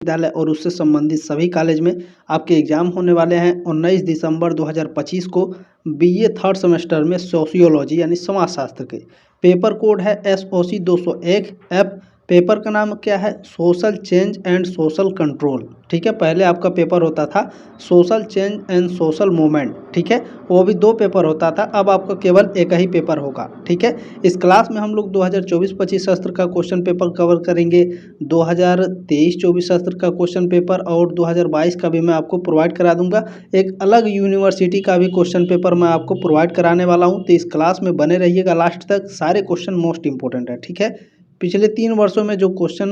विश्वविद्यालय और उससे संबंधित सभी कॉलेज में आपके एग्जाम होने वाले हैं 19 दिसंबर 2025 को। बीए थर्ड सेमेस्टर में सोशियोलॉजी यानी समाजशास्त्र के पेपर कोड है SOC 201 F। पेपर का नाम क्या है? Social change and social control. ठीक है, पहले आपका पेपर होता था social change and social movement. ठीक है, वो भी 2 पेपर होता था, अब आपका केवल एक ही पेपर होगा। ठीक है, इस क्लास में हम लोग 2024-25 शास्त्र का क्वेश्चन पेपर कवर करेंगे, 2023-24 शास्त्र का क्वेश्चन पेपर और 2022 का भी मैं आपको प्रोवाइड करा दूंगा। एक अलग यूनिवर्सिटी का भी क्वेश्चन पेपर मैं आपको प्रोवाइड कराने वाला हूं, तो इस क्लास में बने रहिएगा लास्ट तक। सारे क्वेश्चन मोस्ट इंपॉर्टेंट है। ठीक है, पिछले 3 वर्षों में जो क्वेश्चन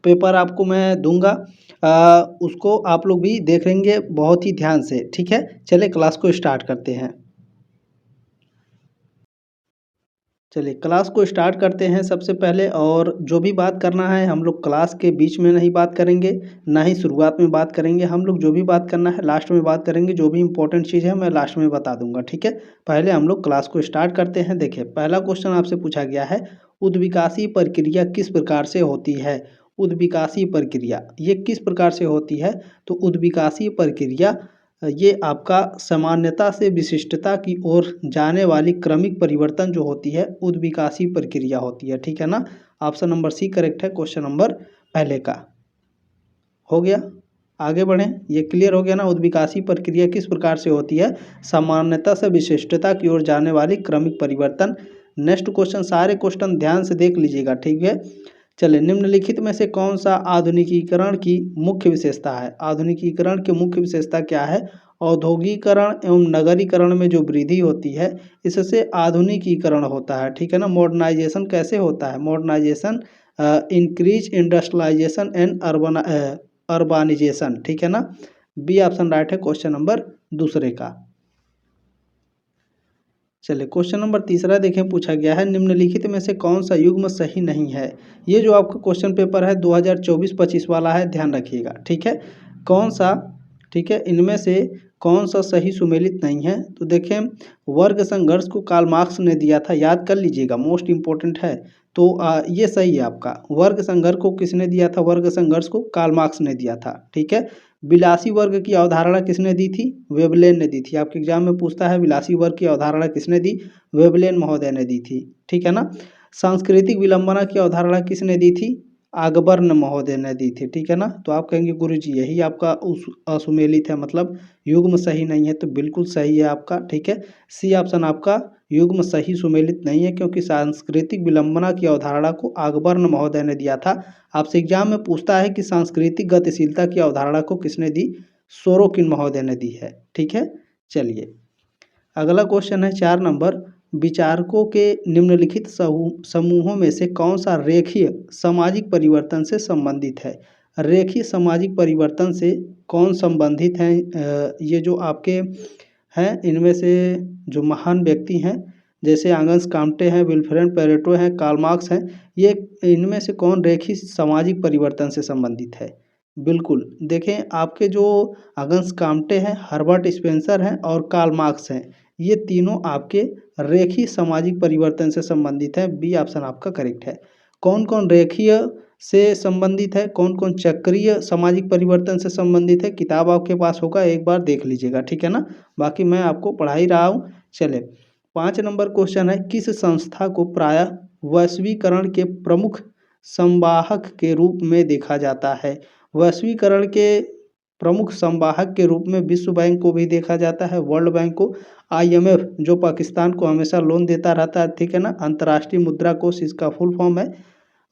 पेपर आपको मैं दूंगा उसको आप लोग भी देखेंगे बहुत ही ध्यान से। ठीक है, चलिए क्लास को स्टार्ट करते हैं। चलिए क्लास को स्टार्ट करते हैं सबसे पहले। और जो भी बात करना है हम लोग क्लास के बीच में नहीं बात करेंगे, ना ही शुरुआत में बात करेंगे। हम लोग जो भी बात करना है लास्ट में बात करेंगे। जो भी इंपॉर्टेंट चीज़ है मैं लास्ट में बता दूंगा। ठीक है, पहले हम लोग क्लास को स्टार्ट करते हैं। देखिए, पहला क्वेश्चन आपसे पूछा गया है, उद्विकासीय प्रक्रिया किस प्रकार से होती है? उद्विकासीय प्रक्रिया ये किस प्रकार से होती है? तो उद्विकासीय प्रक्रिया ये आपका सामान्यता से विशिष्टता की ओर जाने वाली क्रमिक परिवर्तन जो होती है उद्विकासीय प्रक्रिया होती है। ठीक है ना, ऑप्शन नंबर सी करेक्ट है क्वेश्चन नंबर पहले का। हो गया, आगे बढ़ें। ये क्लियर हो गया ना, उद्विकासीय प्रक्रिया किस प्रकार से होती है? सामान्यता से विशिष्टता की ओर जाने वाली क्रमिक परिवर्तन। नेक्स्ट क्वेश्चन, सारे क्वेश्चन ध्यान से देख लीजिएगा। ठीक है, चलिए, निम्नलिखित में से कौन सा आधुनिकीकरण की मुख्य विशेषता है? आधुनिकीकरण की मुख्य विशेषता क्या है? औद्योगिकरण एवं नगरीकरण में जो वृद्धि होती है इससे आधुनिकीकरण होता है। ठीक है ना, मॉडर्नाइजेशन कैसे होता है? Modernization increase industrialization and urbanization. ठीक है ना, बी ऑप्शन राइट है क्वेश्चन नंबर दूसरे का। चलिए क्वेश्चन नंबर तीसरा देखें, पूछा गया है निम्नलिखित में से कौन सा युग्म सही नहीं है? ये जो आपका क्वेश्चन पेपर है 2024-25 वाला है, ध्यान रखिएगा। ठीक है, कौन सा, ठीक है, इनमें से कौन सा सही सुमेलित नहीं है? तो देखें, वर्ग संघर्ष को कार्ल मार्क्स ने दिया था, याद कर लीजिएगा, मोस्ट इंपॉर्टेंट है। तो ये सही है आपका। वर्ग संघर्ष को किसने दिया था? वर्ग संघर्ष को कार्ल मार्क्स ने दिया था। ठीक है, विलासी वर्ग की अवधारणा किसने दी थी? वेबलेन ने दी थी। आपके एग्जाम में पूछता है विलासी वर्ग की अवधारणा किसने दी? वेबलेन महोदय ने दी थी। ठीक है ना, सांस्कृतिक विलंबना की अवधारणा किसने दी थी? अकबर्न महोदय ने दी थी। ठीक है ना, तो आप कहेंगे गुरुजी यही आपका असुमेलित है, मतलब युग्म सही नहीं है, तो बिल्कुल सही है आपका। ठीक है, सी ऑप्शन आपका युग्म सही सुमेलित नहीं है, क्योंकि सांस्कृतिक विलंबना की अवधारणा को अकबर्न महोदय ने दिया था। आपसे एग्जाम में पूछता है कि सांस्कृतिक गतिशीलता की अवधारणा को किसने दी? सोरोकिन महोदय ने दी है। ठीक है, चलिए अगला क्वेश्चन है 4 नंबर, विचारकों के निम्नलिखित समूहों में से कौन सा रेखीय सामाजिक परिवर्तन से संबंधित है? रेखीय सामाजिक परिवर्तन से कौन संबंधित हैं? ये जो आपके हैं इनमें से जो महान व्यक्ति हैं जैसे आगन्स काम्टे हैं, विल्फ्रेड पेरेटो हैं, कार्ल मार्क्स हैं, ये इनमें से कौन रेखीय सामाजिक परिवर्तन से संबंधित है? बिल्कुल, देखें आपके जो आगन्स काम्टे हैं, हर्बर्ट स्पेंसर हैं और कार्ल मार्क्स हैं, ये तीनों आपके रेखीय सामाजिक परिवर्तन से संबंधित है। बी ऑप्शन आपका करेक्ट है। कौन कौन रेखीय से संबंधित है, कौन कौन चक्रीय सामाजिक परिवर्तन से संबंधित है? किताब आपके पास होगा, एक बार देख लीजिएगा। ठीक है ना, बाकी मैं आपको पढ़ा ही रहा हूँ। चले 5 नंबर क्वेश्चन है, किस संस्था को प्रायः वैश्वीकरण के प्रमुख संवाहक के रूप में देखा जाता है? वैश्वीकरण के प्रमुख संवाहक के रूप में विश्व बैंक को भी देखा जाता है, वर्ल्ड बैंक को, IMF जो पाकिस्तान को हमेशा लोन देता रहता है। ठीक है ना, अंतर्राष्ट्रीय मुद्रा कोष इसका फुल फॉर्म है,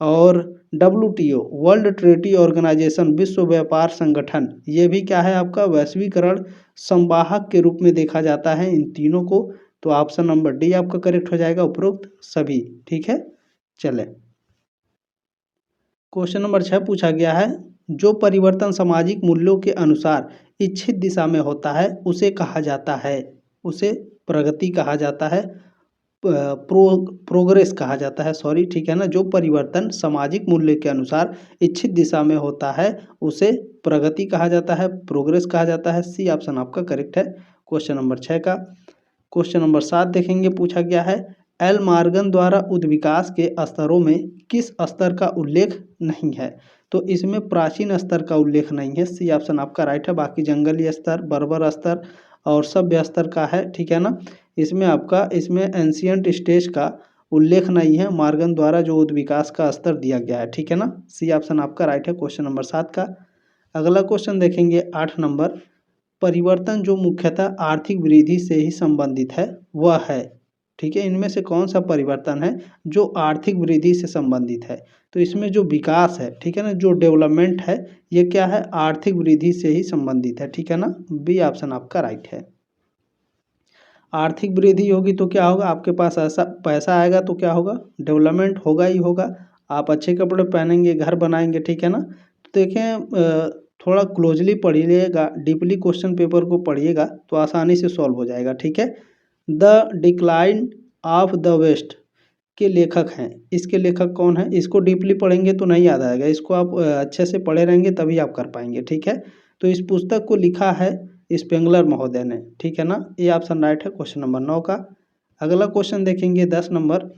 और WTO वर्ल्ड ट्रेड ऑर्गेनाइजेशन विश्व व्यापार संगठन, ये भी क्या है आपका वैश्वीकरण संवाहक के रूप में देखा जाता है इन तीनों को। तो ऑप्शन नंबर डी आपका करेक्ट हो जाएगा, उपरोक्त सभी। ठीक है, चले क्वेश्चन नंबर 6 पूछा गया है, जो परिवर्तन सामाजिक मूल्यों के अनुसार इच्छित दिशा में होता है उसे कहा जाता है, उसे प्रगति कहा जाता है, प्रोग्रेस कहा जाता है, सॉरी। ठीक है ना, जो परिवर्तन सामाजिक मूल्य के अनुसार इच्छित दिशा में होता है उसे प्रगति कहा जाता है, प्रोग्रेस कहा जाता है। सी ऑप्शन आपका करेक्ट है क्वेश्चन नंबर 6 का। क्वेश्चन नंबर 7 देखेंगे, पूछा गया है, एल मार्गन द्वारा उद्विकास के स्तरों में किस स्तर का उल्लेख नहीं है? तो इसमें प्राचीन स्तर का उल्लेख नहीं है, सी ऑप्शन आपका राइट है। बाकी जंगली स्तर, बर्बर स्तर और सभ्य स्तर का है, ठीक है ना। इसमें एंशियंट स्टेज का उल्लेख नहीं है, मार्गन द्वारा जो उद्विकास का स्तर दिया गया है, ठीक है ना। सी ऑप्शन आपका राइट है क्वेश्चन नंबर 7 का। अगला क्वेश्चन देखेंगे 8 नंबर, परिवर्तन जो मुख्यतः आर्थिक वृद्धि से ही संबंधित है वह है, ठीक है। इनमें से कौन सा परिवर्तन है जो आर्थिक वृद्धि से संबंधित है? तो इसमें जो विकास है, ठीक है ना, जो डेवलपमेंट है, ये क्या है, आर्थिक वृद्धि से ही संबंधित है, ठीक है ना। बी ऑप्शन आपका राइट है। आर्थिक वृद्धि होगी तो क्या होगा, आपके पास ऐसा पैसा आएगा तो क्या होगा, डेवलपमेंट होगा ही होगा। आप अच्छे कपड़े पहनेंगे, घर बनाएंगे, ठीक है ना। तो देखें थोड़ा क्लोजली पढ़िएगा, डीपली क्वेश्चन पेपर को पढ़िएगा तो आसानी से सॉल्व हो जाएगा, ठीक है। The decline of the west के लेखक हैं, इसके लेखक कौन है? इसको डीपली पढ़ेंगे तो नहीं याद आएगा, इसको आप अच्छे से पढ़े रहेंगे तभी आप कर पाएंगे, ठीक है। तो इस पुस्तक को लिखा है स्पेंगलर महोदय ने, ठीक है ना। ये ऑप्शन राइट है क्वेश्चन नंबर 9 का। अगला क्वेश्चन देखेंगे 10 नंबर,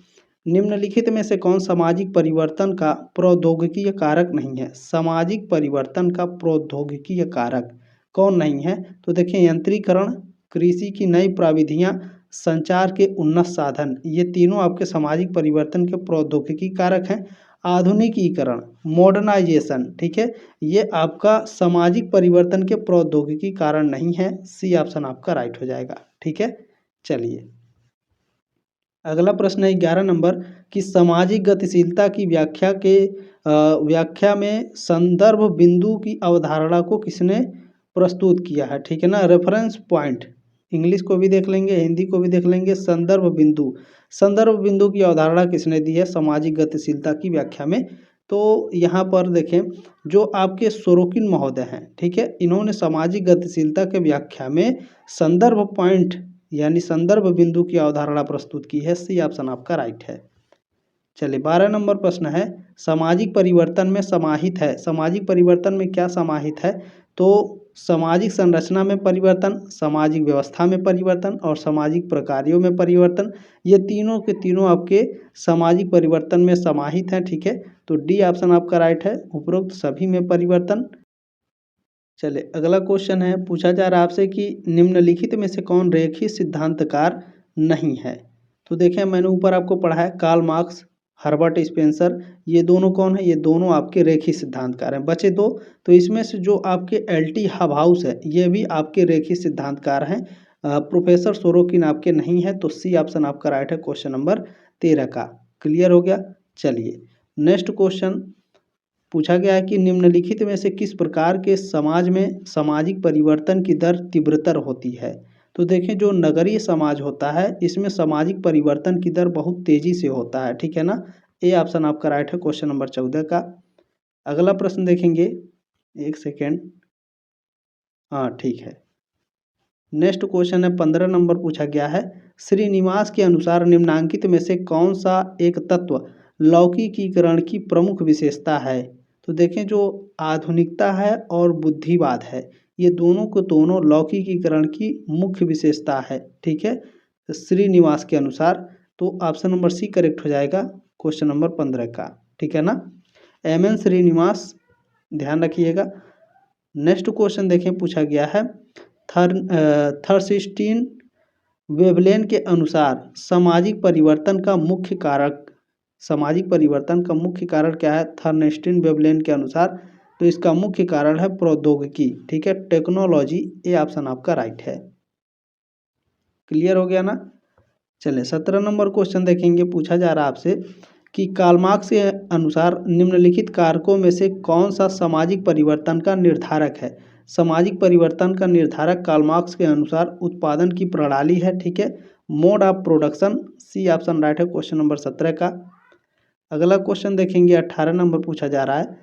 निम्नलिखित में से कौन सामाजिक परिवर्तन का प्रौद्योगिकीय कारक नहीं है? सामाजिक परिवर्तन का प्रौद्योगिकीय कारक कौन नहीं है? तो देखिए यंत्रीकरण, कृषि की नई प्रविधियां, संचार के उन्नत साधन, ये तीनों आपके सामाजिक परिवर्तन के प्रौद्योगिकी कारक हैं। आधुनिकीकरण, मॉडर्नाइजेशन, ठीक है, ये आपका सामाजिक परिवर्तन के प्रौद्योगिकी कारण नहीं है। सी ऑप्शन आपका राइट हो जाएगा, ठीक है। चलिए अगला प्रश्न है 11 नंबर कि सामाजिक गतिशीलता की व्याख्या में संदर्भ बिंदु की अवधारणा को किसने प्रस्तुत किया है, ठीक है ना। रेफरेंस पॉइंट, इंग्लिश को भी देख लेंगे, हिंदी को भी देख लेंगे। संदर्भ बिंदु की अवधारणा किसने दी है सामाजिक गतिशीलता की व्याख्या में? तो यहाँ पर देखें जो आपके सोरोकिन महोदय हैं, ठीक है, इन्होंने सामाजिक गतिशीलता के व्याख्या में संदर्भ पॉइंट यानी संदर्भ बिंदु की अवधारणा प्रस्तुत की है। सी ऑप्शन आपका राइट है। चलिए 12 नंबर प्रश्न है, सामाजिक परिवर्तन में समाहित है, सामाजिक परिवर्तन में क्या समाहित है? तो सामाजिक संरचना में परिवर्तन, सामाजिक व्यवस्था में परिवर्तन और सामाजिक प्रकारों में परिवर्तन, ये तीनों के तीनों आपके सामाजिक परिवर्तन में समाहित हैं, ठीक है। तो डी ऑप्शन आपका राइट है, उपरोक्त सभी में परिवर्तन। चलिए अगला क्वेश्चन है, पूछा जा रहा है आपसे कि निम्नलिखित में से कौन रेखीय सिद्धांतकार नहीं है? तो देखें मैंने ऊपर आपको पढ़ा है कार्ल मार्क्स, हर्बर्ट स्पेंसर, ये दोनों कौन है? ये दोनों आपके रेखीय सिद्धांतकार हैं। बचे दो, तो इसमें से जो आपके एल्टी हबहाउस है ये भी आपके रेखीय सिद्धांतकार हैं। प्रोफेसर सोरोकिन आपके नहीं है, तो सी ऑप्शन आपका राइट है क्वेश्चन नंबर 13 का। क्लियर हो गया। चलिए नेक्स्ट क्वेश्चन पूछा गया है कि निम्नलिखित में से किस प्रकार के समाज में सामाजिक परिवर्तन की दर तीव्रतर होती है? तो देखें जो नगरीय समाज होता है इसमें सामाजिक परिवर्तन की दर बहुत तेजी से होता है, ठीक है ना। ए ऑप्शन आपका राइट है क्वेश्चन नंबर 14 का। अगला प्रश्न देखेंगे, एक सेकेंड, हाँ ठीक है। नेक्स्ट क्वेश्चन है 15 नंबर पूछा गया है, श्रीनिवास के अनुसार निम्नांकित में से कौन सा एक तत्व लौकिकीकरण की प्रमुख विशेषता है? तो देखें जो आधुनिकता है और बुद्धिवाद है, ये दोनों को दोनों लौकिकीकरण की मुख्य विशेषता है, ठीक है, तो श्रीनिवास के अनुसार। तो ऑप्शन नंबर सी करेक्ट हो जाएगा क्वेश्चन नंबर 15 का, ठीक है ना। एम.एन. श्रीनिवास, ध्यान रखिएगा। नेक्स्ट क्वेश्चन देखें पूछा गया है, थर्स्टीन वेवलेन के अनुसार सामाजिक परिवर्तन का मुख्य कारक क्या है? थर्स्टीन वेवलेन के अनुसार तो इसका मुख्य कारण है प्रौद्योगिकी, ठीक है, टेक्नोलॉजी। ये ऑप्शन आपका राइट है। क्लियर हो गया ना। चलिए 17 नंबर क्वेश्चन देखेंगे, पूछा जा रहा है आपसे कि कार्ल मार्क्स के अनुसार निम्नलिखित कारकों में से कौन सा सामाजिक परिवर्तन का निर्धारक है? सामाजिक परिवर्तन का निर्धारक कार्ल मार्क्स के अनुसार उत्पादन की प्रणाली है, ठीक है, mode of production. C option right है क्वेश्चन नंबर 17 का। अगला क्वेश्चन देखेंगे 18 नंबर पूछा जा रहा है,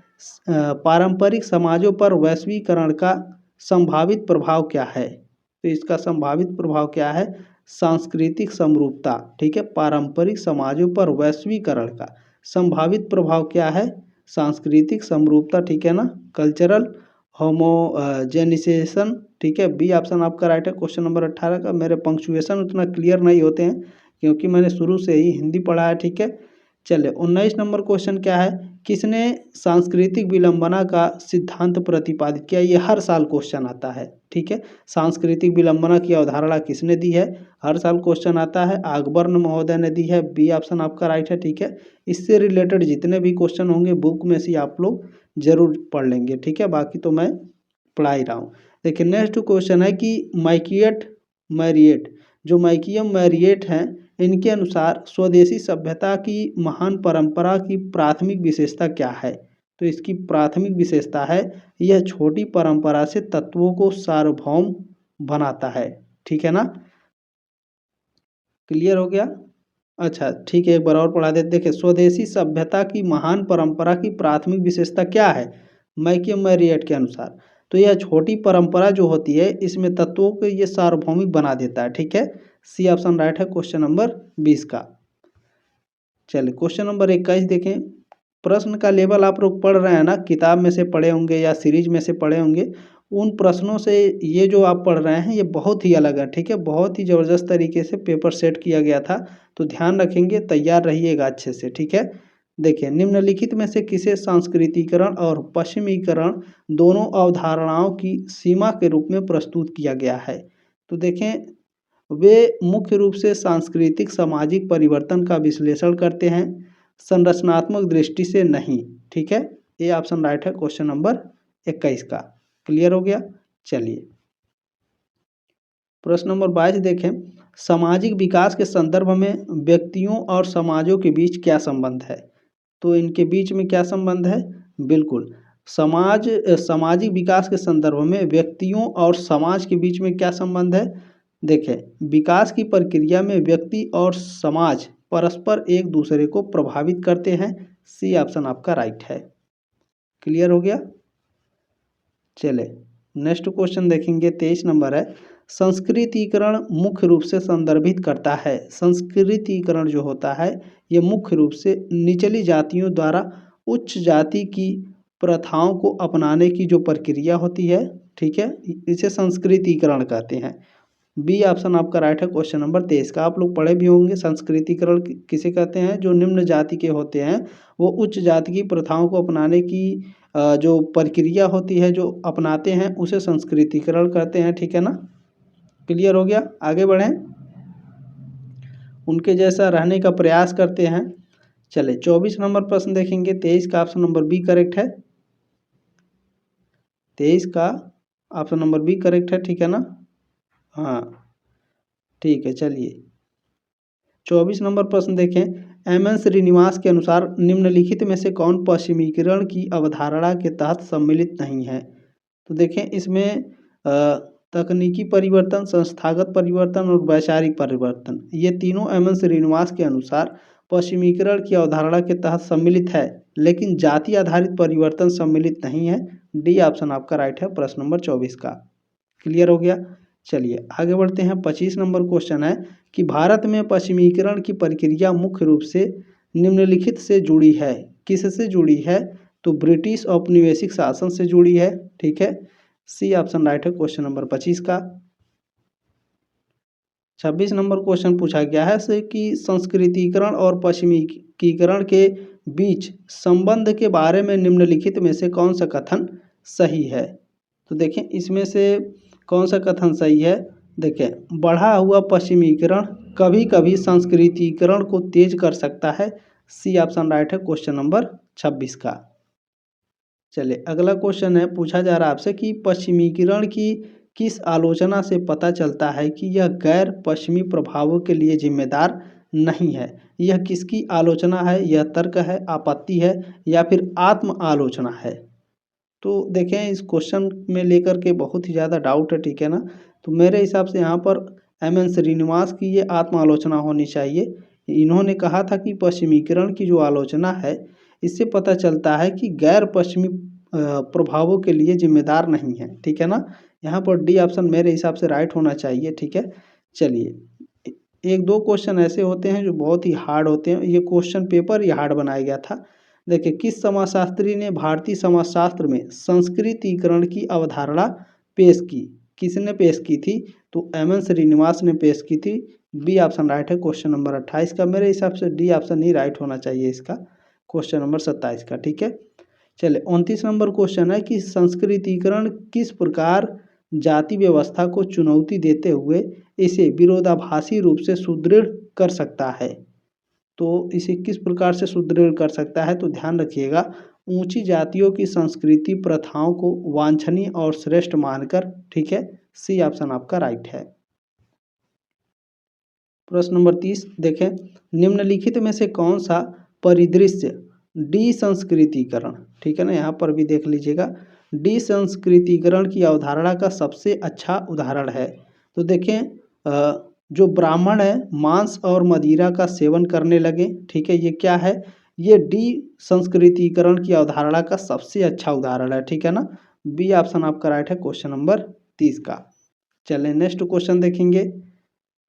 पारंपरिक समाजों पर वैश्वीकरण का संभावित प्रभाव क्या है? तो इसका संभावित प्रभाव क्या है? सांस्कृतिक समरूपता, ठीक है, पारंपरिक समाजों पर वैश्वीकरण का संभावित प्रभाव क्या है? सांस्कृतिक समरूपता, ठीक है ना, कल्चरल होमोजेनिसेशन, ठीक है। बी ऑप्शन आपका राइट है क्वेश्चन नंबर 18 का। मेरे पंक्चुएशन उतना क्लियर नहीं होते हैं क्योंकि मैंने शुरू से ही हिंदी पढ़ा है, ठीक है। चलिए 19 नंबर क्वेश्चन क्या है, किसने सांस्कृतिक विलंबना का सिद्धांत प्रतिपादित किया। ये हर साल क्वेश्चन आता है, ठीक है। सांस्कृतिक विलंबना की अवधारणा किसने दी है, हर साल क्वेश्चन आता है, अकबर्न महोदय ने दी है। बी ऑप्शन आपका राइट है, ठीक है। इससे रिलेटेड जितने भी क्वेश्चन होंगे बुक में से आप लोग जरूर पढ़ लेंगे, ठीक है, बाकी तो मैं पढ़ा ही रहा हूँ। देखिए नेक्स्ट क्वेश्चन है कि माइकियट मैरियट, जो माइकियम मैरियट हैं, इनके अनुसार स्वदेशी सभ्यता की महान परंपरा की प्राथमिक विशेषता क्या है। तो इसकी प्राथमिक विशेषता है यह छोटी परंपरा से तत्वों को सार्वभौम बनाता है, ठीक है ना। क्लियर हो गया। अच्छा ठीक है, एक बार और पढ़ा देते। देखिए स्वदेशी सभ्यता की महान परंपरा की प्राथमिक विशेषता क्या है मैकियम मैरियट के अनुसार। तो यह छोटी परंपरा जो होती है इसमें तत्वों को ये सार्वभौमिक बना देता है, ठीक है। सी ऑप्शन राइट है क्वेश्चन नंबर 20 का। चलिए क्वेश्चन नंबर 21 देखें। प्रश्न का लेवल आप लोग पढ़ रहे हैं ना, किताब में से पढ़े होंगे या सीरीज में से पढ़े होंगे, उन प्रश्नों से ये जो आप पढ़ रहे हैं ये बहुत ही अलग है, ठीक है। बहुत ही ज़बरदस्त तरीके से पेपर सेट किया गया था, तो ध्यान रखेंगे, तैयार रहिएगा अच्छे से, ठीक है। देखिए निम्नलिखित में से किसे सांस्कृतिकरण और पश्चिमीकरण दोनों अवधारणाओं की सीमा के रूप में प्रस्तुत किया गया है। तो देखें वे मुख्य रूप से सांस्कृतिक सामाजिक परिवर्तन का विश्लेषण करते हैं, संरचनात्मक दृष्टि से नहीं, ठीक है। ये ऑप्शन राइट है क्वेश्चन नंबर 21 का। क्लियर हो गया। चलिए प्रश्न नंबर 22 देखें। सामाजिक विकास के संदर्भ में व्यक्तियों और समाजों के बीच क्या संबंध है। तो इनके बीच में क्या संबंध है, बिल्कुल सामाजिक विकास के संदर्भ में व्यक्तियों और समाज के बीच में क्या संबंध है। देखें विकास की प्रक्रिया में व्यक्ति और समाज परस्पर एक दूसरे को प्रभावित करते हैं। सी ऑप्शन आपका राइट है। क्लियर हो गया। चले नेक्स्ट क्वेश्चन देखेंगे, 23 नंबर है। संस्कृतिकरण मुख्य रूप से संदर्भित करता है। संस्कृतिकरण जो होता है ये मुख्य रूप से निचली जातियों द्वारा उच्च जाति की प्रथाओं को अपनाने की जो प्रक्रिया होती है, ठीक है, इसे संस्कृतिकरण कहते हैं। बी ऑप्शन आपका राइट है क्वेश्चन नंबर 23 का। आप लोग पढ़े भी होंगे संस्कृतिकरण किसे कहते हैं, जो निम्न जाति के होते हैं वो उच्च जाति की प्रथाओं को अपनाने की जो प्रक्रिया होती है जो अपनाते हैं उसे संस्कृतिकरण कहते हैं, ठीक है ना। क्लियर हो गया। आगे बढ़ें, उनके जैसा रहने का प्रयास करते हैं। चले 24 नंबर प्रश्न देखेंगे। 23 का ऑप्शन नंबर बी करेक्ट है। 23 का ऑप्शन नंबर बी करेक्ट है, ठीक है ना। हाँ ठीक है। चलिए 24 नंबर प्रश्न देखें। एम.एन. श्रीनिवास के अनुसार निम्नलिखित में से कौन पश्चिमीकरण की अवधारणा के तहत सम्मिलित नहीं है। तो देखें इसमें तकनीकी परिवर्तन, संस्थागत परिवर्तन और वैचारिक परिवर्तन, ये तीनों एम.एन. श्रीनिवास के अनुसार पश्चिमीकरण की अवधारणा के तहत सम्मिलित है, लेकिन जाति आधारित परिवर्तन सम्मिलित नहीं है। डी ऑप्शन आपका राइट है प्रश्न नंबर 24 का। क्लियर हो गया। चलिए आगे बढ़ते हैं। 25 नंबर क्वेश्चन है कि भारत में पश्चिमीकरण की प्रक्रिया मुख्य रूप से निम्नलिखित से जुड़ी है। किससे जुड़ी है, तो ब्रिटिश औपनिवेशिक शासन से जुड़ी है, ठीक है। सी ऑप्शन राइट है क्वेश्चन नंबर 25 का। 26 नंबर क्वेश्चन पूछा गया है से कि संस्कृतिकरण और पश्चिमीकरण के बीच संबंध के बारे में निम्नलिखित में से कौन सा कथन सही है। तो देखें इसमें से कौन सा कथन सही है। देखें बढ़ा हुआ पश्चिमीकरण कभी कभी संस्कृतिकरण को तेज कर सकता है। सी ऑप्शन राइट है क्वेश्चन नंबर 26 का। चलिए अगला क्वेश्चन है, पूछा जा रहा है आपसे कि पश्चिमीकरण की किस आलोचना से पता चलता है कि यह गैर पश्चिमी प्रभावों के लिए जिम्मेदार नहीं है। यह किसकी आलोचना है, यह तर्क है, आपत्ति है या फिर आत्म आलोचना है। तो देखें इस क्वेश्चन में लेकर के बहुत ही ज़्यादा डाउट है, ठीक है ना। तो मेरे हिसाब से यहाँ पर एम.एन. श्रीनिवास की ये आत्म आलोचना होनी चाहिए। इन्होंने कहा था कि पश्चिमीकरण की जो आलोचना है इससे पता चलता है कि गैर पश्चिमी प्रभावों के लिए जिम्मेदार नहीं है, ठीक है ना। यहाँ पर डी ऑप्शन मेरे हिसाब से राइट होना चाहिए, ठीक है। चलिए एक दो क्वेश्चन ऐसे होते हैं जो बहुत ही हार्ड होते हैं, ये क्वेश्चन पेपर ही हार्ड बनाया गया था। देखिए किस समाजशास्त्री ने भारतीय समाजशास्त्र में संस्कृतिकरण की अवधारणा पेश की। किसने पेश की थी, तो एम.एन. श्रीनिवास ने पेश की थी। बी ऑप्शन राइट है क्वेश्चन नंबर 28 का। मेरे हिसाब से डी ऑप्शन ही राइट होना चाहिए इसका, क्वेश्चन नंबर 27 का। ठीक है, चलिए 29 नंबर क्वेश्चन है कि संस्कृतिकरण किस प्रकार जाति व्यवस्था को चुनौती देते हुए इसे विरोधाभासी रूप से सुदृढ़ कर सकता है। तो इसे किस प्रकार से सुदृढ़ कर सकता है, तो ध्यान रखिएगा, ऊंची जातियों की संस्कृति प्रथाओं को वांछनीय और श्रेष्ठ मानकर। ठीक है, सी ऑप्शन आपका राइट है। प्रश्न नंबर 30 देखें, निम्नलिखित में से कौन सा परिदृश्य डी संस्कृतिकरण, ठीक है ना, यहाँ पर भी देख लीजिएगा, डी संस्कृतिकरण की अवधारणा का सबसे अच्छा उदाहरण है। तो देखें जो ब्राह्मण है मांस और मदिरा का सेवन करने लगे। ठीक है, ये क्या है, ये डी संस्कृतिकरण की अवधारणा का सबसे अच्छा उदाहरण है। ठीक है ना, बी ऑप्शन आपका राइट है क्वेश्चन नंबर 30 का। चलें नेक्स्ट क्वेश्चन देखेंगे।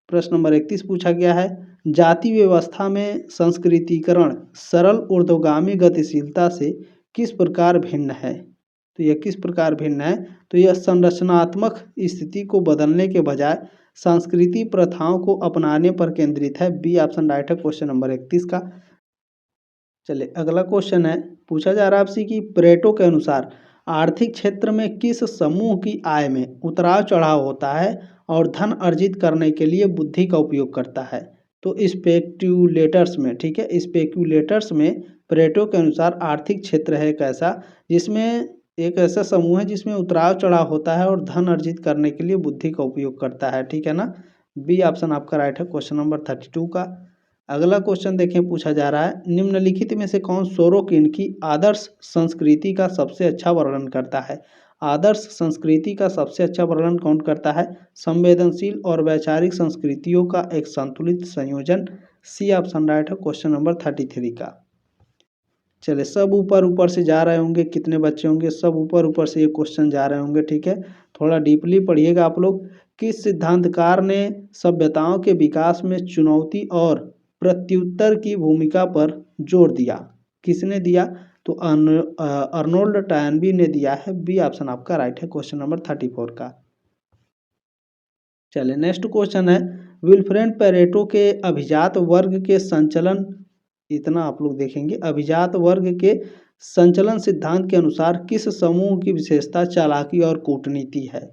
प्रश्न नंबर 31 पूछा गया है, जाति व्यवस्था में संस्कृतिकरण सरल ऊर्ध्वगामी गतिशीलता से किस प्रकार भिन्न है। तो यह किस प्रकार भिन्न है, तो यह संरचनात्मक स्थिति को बदलने के बजाय सांस्कृतिक प्रथाओं को अपनाने पर केंद्रित है। बी ऑप्शन राइट है क्वेश्चन नंबर 31 का। चलिए अगला क्वेश्चन है, पूछा जा रहा है आपसे कि परेटो के अनुसार आर्थिक क्षेत्र में किस समूह की आय में उतराव चढ़ाव होता है और धन अर्जित करने के लिए बुद्धि का उपयोग करता है। तो स्पेक्यूलेटर्स में, ठीक है, स्पेक्यूलेटर्स में परेटो के अनुसार आर्थिक क्षेत्र है एक ऐसा जिसमें एक ऐसा समूह है जिसमें उतराव चढ़ाव होता है और धन अर्जित करने के लिए बुद्धि का उपयोग करता है। ठीक है ना, बी ऑप्शन आपका राइट है क्वेश्चन नंबर 32 का। अगला क्वेश्चन देखें, पूछा जा रहा है, निम्नलिखित में से कौन सोरोकिन की आदर्श संस्कृति का सबसे अच्छा वर्णन करता है। आदर्श संस्कृति का सबसे अच्छा वर्णन कौन करता है, संवेदनशील और वैचारिक संस्कृतियों का एक संतुलित संयोजन। सी ऑप्शन राइट है क्वेश्चन नंबर 33 का। चले सब ऊपर ऊपर से जा रहे होंगे, कितने बच्चे होंगे, सब ऊपर ऊपर से ये क्वेश्चन जा रहे होंगे। ठीक है, थोड़ा डीपली पढ़िएगा आप लोग। किस सिद्धांतकार ने सभ्यताओं के विकास में चुनौती और प्रत्युत्तर की भूमिका पर जोर दिया। किसने दिया, तो अर्नोल्ड टॉयनबी ने दिया है। बी ऑप्शन आपका राइट है क्वेश्चन नंबर 34 का। चलिए नेक्स्ट क्वेश्चन है, विल्फ्रेड पेरेटो के अभिजात वर्ग के संचलन, इतना आप लोग देखेंगे, अभिजात वर्ग के संचलन सिद्धांत के अनुसार किस समूह की विशेषता चालाकी और कूटनीति है।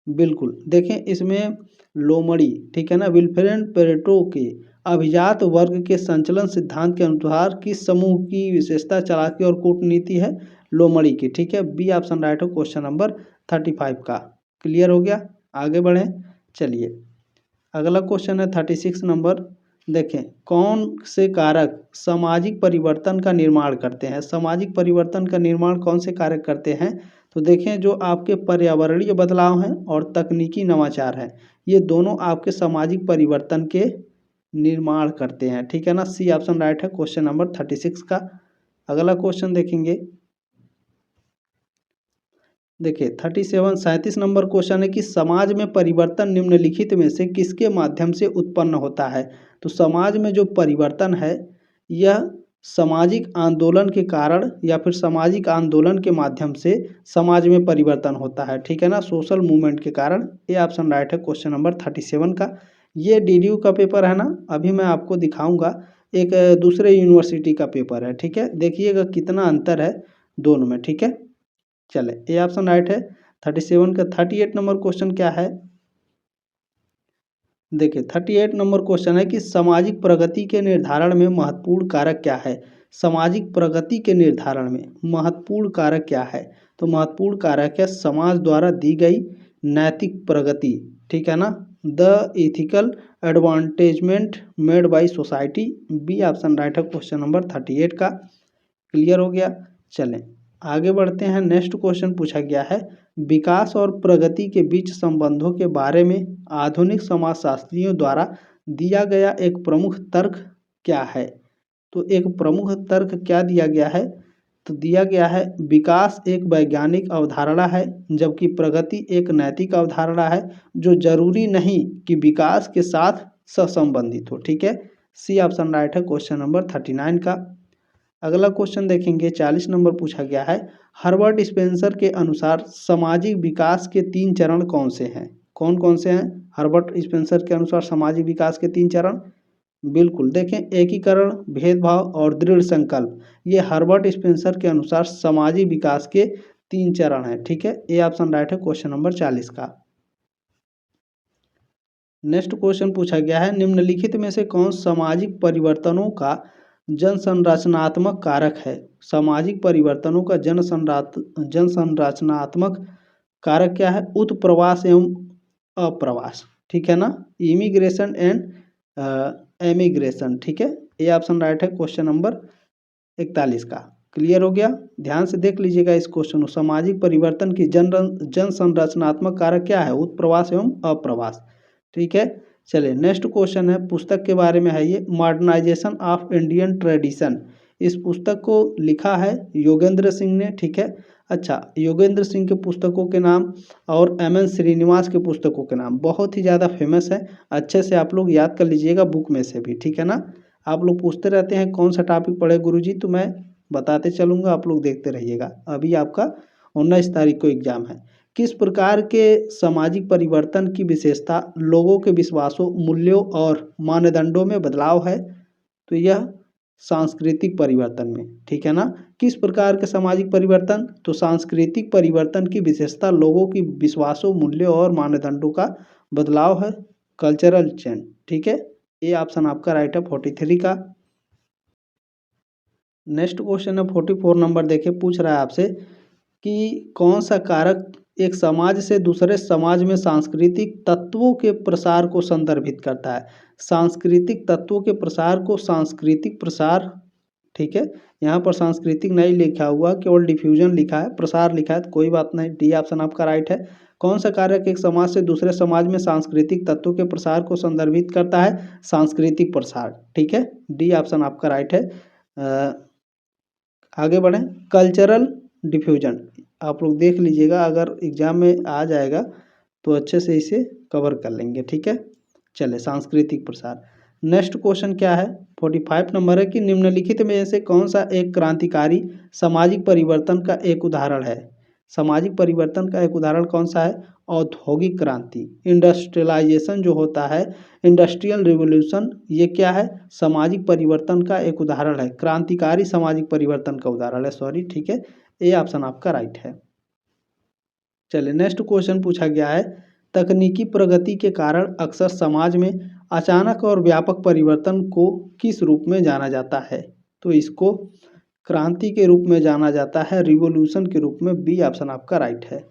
बिल्कुल देखें इसमें लोमड़ी, ठीक है ना, विल्फ्रेड पेरेटो के अभिजात वर्ग के संचलन सिद्धांत के अनुसार किस समूह की विशेषता चालाकी और कूटनीति है, लोमड़ी की। ठीक है, बी ऑप्शन राइट हो क्वेश्चन नंबर 35 का। क्लियर हो गया, आगे बढ़ें। चलिए अगला क्वेश्चन है 36 नंबर। देखें कौन से कारक सामाजिक परिवर्तन का निर्माण करते हैं। सामाजिक परिवर्तन का निर्माण कौन से कारक करते हैं, तो देखें जो आपके पर्यावरणीय बदलाव हैं और तकनीकी नवाचार हैं, ये दोनों आपके सामाजिक परिवर्तन के निर्माण करते हैं। ठीक है ना, सी ऑप्शन राइट है क्वेश्चन नंबर 36 का। अगला क्वेश्चन देखेंगे, देखिए 37 नंबर क्वेश्चन है कि समाज में परिवर्तन निम्नलिखित में से किसके माध्यम से उत्पन्न होता है। तो समाज में जो परिवर्तन है यह सामाजिक आंदोलन के कारण या फिर सामाजिक आंदोलन के माध्यम से समाज में परिवर्तन होता है। ठीक है ना, सोशल मूवमेंट के कारण। ये ऑप्शन राइट है क्वेश्चन नंबर 37 का। ये डीडीयू का पेपर है ना, अभी मैं आपको दिखाऊंगा, एक दूसरे यूनिवर्सिटी का पेपर है। ठीक है, देखिएगा कितना अंतर है दोनों में। ठीक है, चले ये ऑप्शन राइट है 37 का। 38 नंबर क्वेश्चन क्या है, देखिए 38 नंबर क्वेश्चन है कि सामाजिक प्रगति के निर्धारण में महत्वपूर्ण कारक क्या है। सामाजिक प्रगति के निर्धारण में महत्वपूर्ण कारक क्या है, तो महत्वपूर्ण कारक है समाज द्वारा दी गई नैतिक प्रगति। ठीक है ना, the ethical advantagement made by society. B option right है क्वेश्चन नंबर 38 का। क्लियर हो गया, चलें आगे बढ़ते हैं। नेक्स्ट क्वेश्चन पूछा गया है, विकास और प्रगति के बीच संबंधों के बारे में आधुनिक समाजशास्त्रियों द्वारा दिया गया एक प्रमुख तर्क क्या है। तो एक प्रमुख तर्क क्या दिया गया है, तो दिया गया है विकास एक वैज्ञानिक अवधारणा है जबकि प्रगति एक नैतिक अवधारणा है जो जरूरी नहीं कि विकास के साथ सहसंबंधित हो। ठीक है, सी ऑप्शन राइट है क्वेश्चन नंबर 39 का। अगला क्वेश्चन देखेंगे 40 नंबर पूछा गया है, हर्बर्ट स्पेंसर के अनुसार सामाजिक विकास के 3 चरण कौन से हैं। कौन कौन से हैं? हर्बर्ट स्पेंसर के अनुसार सामाजिक विकास के 3 चरण, बिल्कुल देखें, एकीकरण, भेदभाव और दृढ़ संकल्प। ये हर्बर्ट स्पेंसर के अनुसार सामाजिक विकास के 3 चरण हैं। ठीक है, ए ऑप्शन राइट है क्वेश्चन नंबर 40 का। नेक्स्ट क्वेश्चन पूछा गया है, निम्नलिखित में से कौन सामाजिक परिवर्तनों का जन संरचनात्मक कारक है? सामाजिक परिवर्तनों का जन संरचनात्मक कारक क्या है? उत्प्रवास एवं अप्रवास। ठीक है ना, इमिग्रेशन एंड एमिग्रेशन। ठीक है, ये ऑप्शन राइट है क्वेश्चन नंबर 41 का। क्लियर हो गया? ध्यान से देख लीजिएगा इस क्वेश्चन को। सामाजिक परिवर्तन की जन संरचनात्मक कारक क्या है? उत्प्रवास एवं अप्रवास। ठीक है, चलिए नेक्स्ट क्वेश्चन है, पुस्तक के बारे में है ये, मॉडर्नाइजेशन ऑफ इंडियन ट्रेडिशन। इस पुस्तक को लिखा है योगेंद्र सिंह ने। ठीक है, अच्छा, योगेंद्र सिंह के पुस्तकों के नाम और एम.एन. श्रीनिवास के पुस्तकों के नाम बहुत ही ज़्यादा फेमस है। अच्छे से आप लोग याद कर लीजिएगा बुक में से भी। ठीक है ना, आप लोग पूछते रहते हैं कौन सा टॉपिक पढ़े गुरुजी, तो मैं बताते चलूँगा, आप लोग देखते रहिएगा। अभी आपका 19 तारीख को एग्जाम है। किस प्रकार के सामाजिक परिवर्तन की विशेषता लोगों के विश्वासों, मूल्यों और मानदंडों में बदलाव है? तो यह सांस्कृतिक परिवर्तन में। ठीक है ना, किस प्रकार के सामाजिक परिवर्तन? तो सांस्कृतिक परिवर्तन की विशेषता लोगों की विश्वासों, मूल्यों और मानदंडों का बदलाव है, कल्चरल चेंज। ठीक है, ये ऑप्शन आपका राइट है 43 का। नेक्स्ट क्वेश्चन है 44 नंबर, देखिए पूछ रहा है आपसे कि कौन सा कारक एक समाज से दूसरे समाज में सांस्कृतिक तत्वों के प्रसार को संदर्भित करता है? सांस्कृतिक तत्वों के प्रसार को सांस्कृतिक प्रसार। ठीक है, यहाँ पर सांस्कृतिक नहीं लिखा हुआ, केवल डिफ्यूजन लिखा है, प्रसार लिखा है, तो कोई बात नहीं, डी ऑप्शन आपका राइट है। कौन सा कारक एक समाज से दूसरे समाज में सांस्कृतिक तत्वों के प्रसार को संदर्भित करता है? सांस्कृतिक प्रसार। ठीक है, डी ऑप्शन आपका राइट है। आगे बढ़ें, कल्चरल डिफ्यूजन आप लोग देख लीजिएगा, अगर एग्जाम में आ जाएगा तो अच्छे से इसे कवर कर लेंगे। ठीक है, चले सांस्कृतिक प्रसार। नेक्स्ट क्वेश्चन क्या है 45 नंबर है कि निम्नलिखित में से कौन सा एक क्रांतिकारी सामाजिक परिवर्तन का एक उदाहरण है? सामाजिक परिवर्तन का एक उदाहरण कौन सा है? औद्योगिक क्रांति, इंडस्ट्रियलाइजेशन जो होता है, इंडस्ट्रियल रिवोल्यूशन, ये क्या है? सामाजिक परिवर्तन का एक उदाहरण है, क्रांतिकारी सामाजिक परिवर्तन का उदाहरण है, सॉरी। ठीक है, ये ऑप्शन आपका राइट है। चलिए नेक्स्ट क्वेश्चन पूछा गया है, तकनीकी प्रगति के कारण अक्सर समाज में अचानक और व्यापक परिवर्तन को किस रूप में जाना जाता है? तो इसको क्रांति के रूप में जाना जाता है, रिवोल्यूशन के रूप में, बी ऑप्शन आपका राइट है।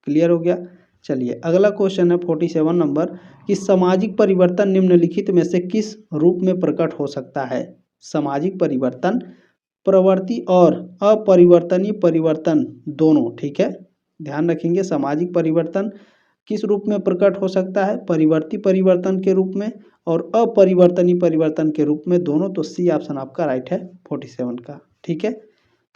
क्लियर हो गया? चलिए अगला क्वेश्चन है 47 नंबर कि सामाजिक परिवर्तन निम्नलिखित में से किस रूप में प्रकट हो सकता है? सामाजिक परिवर्तन प्रवृत्ति और अपरिवर्तनीय परिवर्तन दोनों। ठीक है, ध्यान रखेंगे, सामाजिक परिवर्तन किस रूप में प्रकट हो सकता है? परिवर्ती परिवर्तन के रूप में और अपरिवर्तनीय परिवर्तन के रूप में, दोनों। तो सी ऑप्शन आपका राइट है 47 का। ठीक है,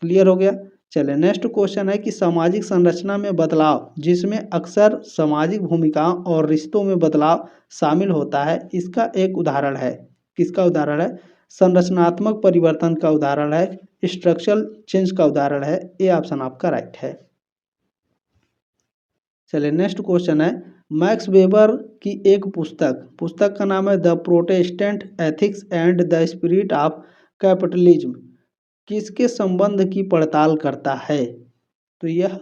क्लियर हो गया? चलिए नेक्स्ट क्वेश्चन है कि सामाजिक संरचना में बदलाव जिसमें अक्सर सामाजिक भूमिकाओं और रिश्तों में बदलाव शामिल होता है, इसका एक उदाहरण है। किसका उदाहरण है? संरचनात्मक परिवर्तन का उदाहरण है, स्ट्रक्चरल चेंज का उदाहरण है। ये ऑप्शन आपका राइट है। चलिए नेक्स्ट क्वेश्चन है, मैक्स वेबर की एक पुस्तक का नाम है the Protestant ethics and the spirit of capitalism, किसके संबंध की पड़ताल करता है? तो यह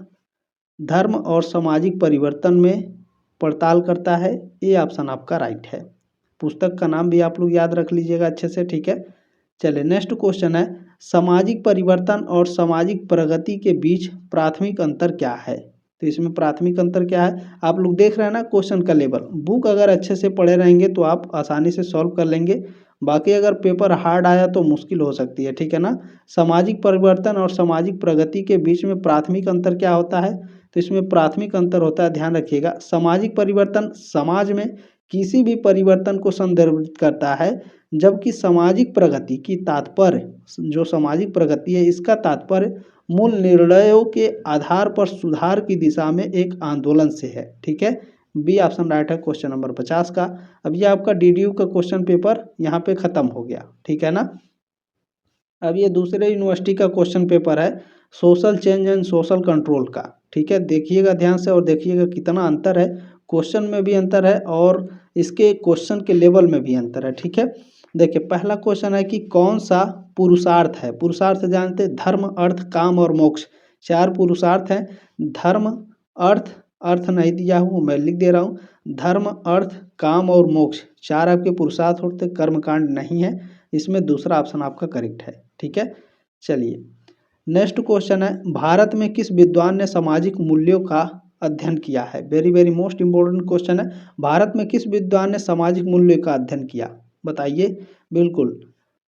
धर्म और सामाजिक परिवर्तन में पड़ताल करता है। ये ऑप्शन आपका राइट है। पुस्तक का नाम भी आप लोग याद रख लीजिएगा अच्छे से। ठीक है, चलिए नेक्स्ट क्वेश्चन है, सामाजिक परिवर्तन और सामाजिक प्रगति के बीच प्राथमिक अंतर क्या है? तो इसमें प्राथमिक अंतर क्या है? आप लोग देख रहे हैं ना क्वेश्चन का लेवल, बुक अगर अच्छे से पढ़े रहेंगे तो आप आसानी से सॉल्व कर लेंगे, बाकी अगर पेपर हार्ड आया तो मुश्किल हो सकती है। ठीक है ना, सामाजिक परिवर्तन और सामाजिक प्रगति के बीच में प्राथमिक अंतर क्या होता है? तो इसमें प्राथमिक अंतर होता है, ध्यान रखिएगा, सामाजिक परिवर्तन समाज में किसी भी परिवर्तन को संदर्भित करता है, जबकि सामाजिक प्रगति की तात्पर्य, जो सामाजिक प्रगति है इसका तात्पर्य मूल निर्णयों के आधार पर सुधार की दिशा में एक आंदोलन से है। ठीक है, बी ऑप्शन राइट है क्वेश्चन नंबर 50 का। अब ये आपका डीडीयू का क्वेश्चन पेपर यहाँ पे खत्म हो गया। ठीक है ना, अब ये दूसरे यूनिवर्सिटी का क्वेश्चन पेपर है, social change and social control का। ठीक है, देखिएगा ध्यान से और देखिएगा कितना अंतर है क्वेश्चन में भी अंतर है और इसके क्वेश्चन के लेवल में भी अंतर है। ठीक है, देखिए पहला क्वेश्चन है कि कौन सा पुरुषार्थ है। पुरुषार्थ जानते हैं, धर्म, अर्थ, काम और मोक्ष, 4 पुरुषार्थ हैं। धर्म, अर्थ, अर्थ नहीं दिया हूँ मैं लिख दे रहा हूँ, धर्म, अर्थ, काम और मोक्ष 4 आपके पुरुषार्थ होते, कर्मकांड नहीं है। इसमें दूसरा ऑप्शन आपका करेक्ट है। ठीक है, चलिए नेक्स्ट क्वेश्चन है, भारत में किस विद्वान ने सामाजिक मूल्यों का अध्ययन किया है। Very very most important question है, भारत में किस विद्वान ने सामाजिक मूल्यों का अध्ययन किया, बताइए। बिल्कुल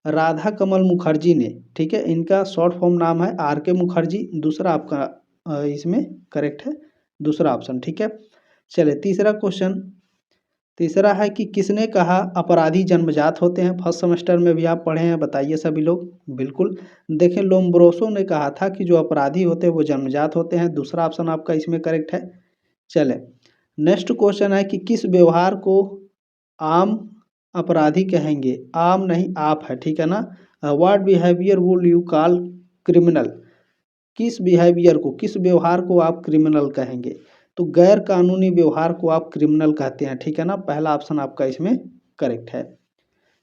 राधा कमल मुखर्जी ने। ठीक है, इनका शॉर्ट फॉर्म नाम है RK मुखर्जी। दूसरा आपका इसमें करेक्ट है, दूसरा ऑप्शन। ठीक है, चलिए तीसरा क्वेश्चन, तीसरा है कि किसने कहा अपराधी जन्मजात होते हैं। फर्स्ट सेमेस्टर में भी आप पढ़े हैं, बताइए सभी लोग। बिल्कुल देखें, लोम्ब्रोसो ने कहा था कि जो अपराधी होते हैं वो जन्मजात होते हैं। दूसरा ऑप्शन आपका इसमें करेक्ट है। चले नेक्स्ट क्वेश्चन है कि किस व्यवहार को आम अपराधी कहेंगे। आम नहीं, आप है। ठीक है ना, what behaviour would you call criminal. किस बिहेवियर को, किस व्यवहार को आप क्रिमिनल कहेंगे, तो गैर कानूनी व्यवहार को आप क्रिमिनल कहते हैं। ठीक है ना, पहला ऑप्शन आपका इसमें करेक्ट है।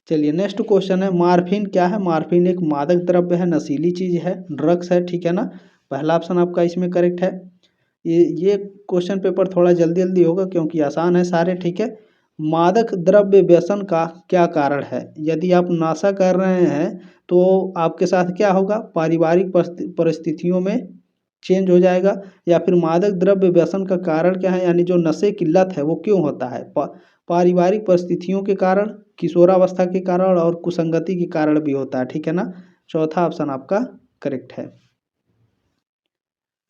चलिए नेक्स्ट क्वेश्चन है, मार्फिन क्या है। मार्फिन एक मादक द्रव्य है, नशीली चीज है, ड्रग्स है। ठीक है ना, पहला ऑप्शन आपका इसमें करेक्ट है। ये क्वेश्चन पेपर थोड़ा जल्दी जल्दी होगा क्योंकि आसान है सारे। ठीक है, मादक द्रव्य व्यसन का क्या कारण है। यदि आप नशा कर रहे हैं तो आपके साथ क्या होगा, पारिवारिक परिस्थितियों में चेंज हो जाएगा, या फिर मादक द्रव्य व्यसन का कारण क्या है, यानी जो नशे की लत है वो क्यों होता है, पारिवारिक परिस्थितियों के कारण, किशोरावस्था के कारण और कुसंगति के कारण भी होता है। ठीक है ना, चौथा ऑप्शन आपका करेक्ट है।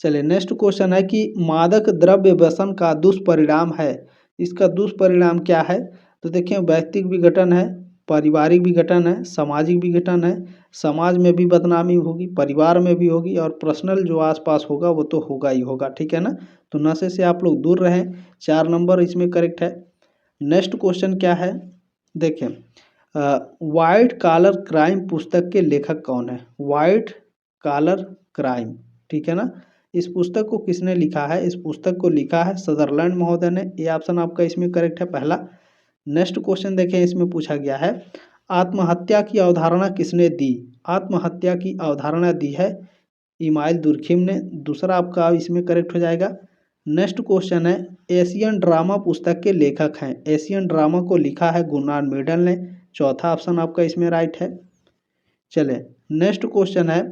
चलिए नेक्स्ट क्वेश्चन है कि मादक द्रव्य व्यसन का दुष्परिणाम है। इसका दुष्परिणाम क्या है, तो देखिए व्यक्तिगत विघटन है, पारिवारिक विघटन है, सामाजिक विघटन है। समाज में भी बदनामी होगी, परिवार में भी होगी, और पर्सनल जो आसपास होगा वो तो होगा ही होगा। ठीक है ना, तो नशे से आप लोग दूर रहें, 4 नंबर इसमें करेक्ट है। नेक्स्ट क्वेश्चन क्या है, देखें वाइट कॉलर क्राइम पुस्तक के लेखक कौन है। वाइट कॉलर क्राइम, ठीक है ना, इस पुस्तक को किसने लिखा है। इस पुस्तक को लिखा है सदरलैंड महोदय ने। ये ऑप्शन आपका इसमें करेक्ट है, पहला। नेक्स्ट क्वेश्चन देखें, इसमें पूछा गया है आत्महत्या की अवधारणा किसने दी। आत्महत्या की अवधारणा दी है इमाइल दुर्खिम ने। दूसरा आपका इसमें करेक्ट हो जाएगा। नेक्स्ट क्वेश्चन है, एशियन ड्रामा पुस्तक के लेखक हैं। एशियन ड्रामा को लिखा है गुरनान मिडल ने। चौथा ऑप्शन आपका इसमें राइट है। चले नेक्स्ट क्वेश्चन है,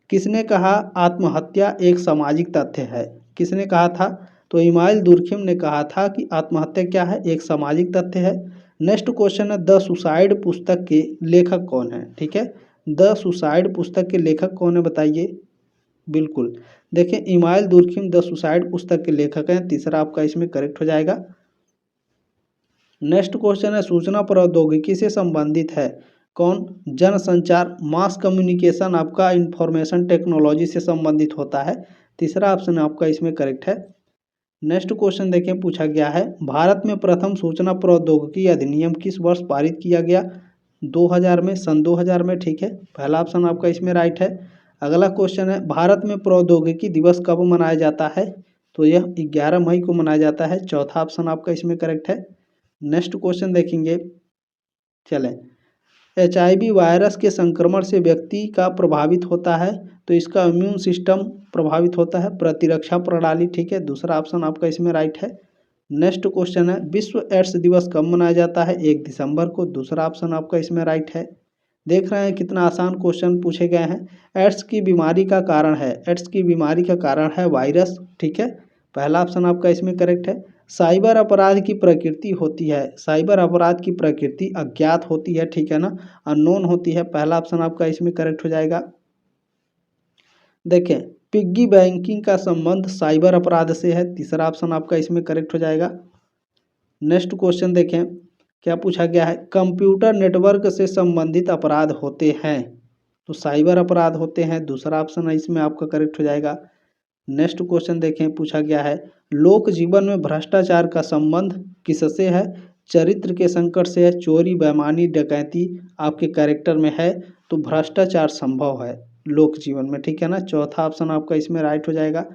किसने कहा आत्महत्या एक सामाजिक तथ्य है। किसने कहा था, तो इमाइल दुर्खिम ने कहा था कि आत्महत्या क्या है, एक सामाजिक तथ्य है। नेक्स्ट क्वेश्चन है, द सुसाइड पुस्तक के लेखक कौन है। ठीक है, द सुसाइड पुस्तक के लेखक कौन है, बताइए। बिल्कुल देखिए इमाइल दुर्खिम द सुसाइड पुस्तक के लेखक हैं। तीसरा आपका इसमें करेक्ट हो जाएगा। नेक्स्ट क्वेश्चन है, सूचना प्रौद्योगिकी से संबंधित है कौन। जनसंचार, मास कम्युनिकेशन आपका इंफॉर्मेशन टेक्नोलॉजी से संबंधित होता है। तीसरा ऑप्शन आपका इसमें करेक्ट है। नेक्स्ट क्वेश्चन देखें, पूछा गया है भारत में प्रथम सूचना प्रौद्योगिकी अधिनियम किस वर्ष पारित किया गया। 2000 में, सन 2000 में। ठीक है, पहला ऑप्शन आपका इसमें राइट है। अगला क्वेश्चन है, भारत में प्रौद्योगिकी दिवस कब मनाया जाता है, तो यह 11 मई को मनाया जाता है। चौथा ऑप्शन आपका इसमें करेक्ट है। नेक्स्ट क्वेश्चन देखेंगे, चलें HIV वायरस के संक्रमण से व्यक्ति का प्रभावित होता है, तो इसका इम्यून सिस्टम प्रभावित होता है, प्रतिरक्षा प्रणाली। ठीक है, दूसरा ऑप्शन आपका इसमें राइट है। नेक्स्ट क्वेश्चन है, विश्व एड्स दिवस कब मनाया जाता है, 1 दिसंबर को। दूसरा ऑप्शन आपका इसमें राइट है। देख रहे हैं कितना आसान क्वेश्चन पूछे गए हैं। एड्स की बीमारी का कारण है, एड्स की बीमारी का कारण है वायरस। ठीक है, पहला ऑप्शन आपका इसमें करेक्ट है। साइबर अपराध की प्रकृति होती है, साइबर अपराध की प्रकृति अज्ञात होती है। ठीक है ना, अननोन होती है। पहला ऑप्शन आपका इसमें करेक्ट हो जाएगा। देखें पिग्गी बैंकिंग का संबंध साइबर अपराध से है। तीसरा ऑप्शन आपका इसमें करेक्ट हो जाएगा। नेक्स्ट क्वेश्चन देखें, क्या पूछा गया है, कंप्यूटर नेटवर्क से संबंधित अपराध होते हैं, तो साइबर अपराध होते हैं। दूसरा ऑप्शन है इसमें आपका करेक्ट हो जाएगा। नेक्स्ट क्वेश्चन देखें, पूछा गया है लोक जीवन में भ्रष्टाचार का संबंध किससे है। चरित्र के संकट से है, चोरी, बेईमानी, डकैती आपके कैरेक्टर में है, तो भ्रष्टाचार संभव है लोक जीवन में। ठीक है ना, चौथा ऑप्शन आपका इसमें राइट हो जाएगा।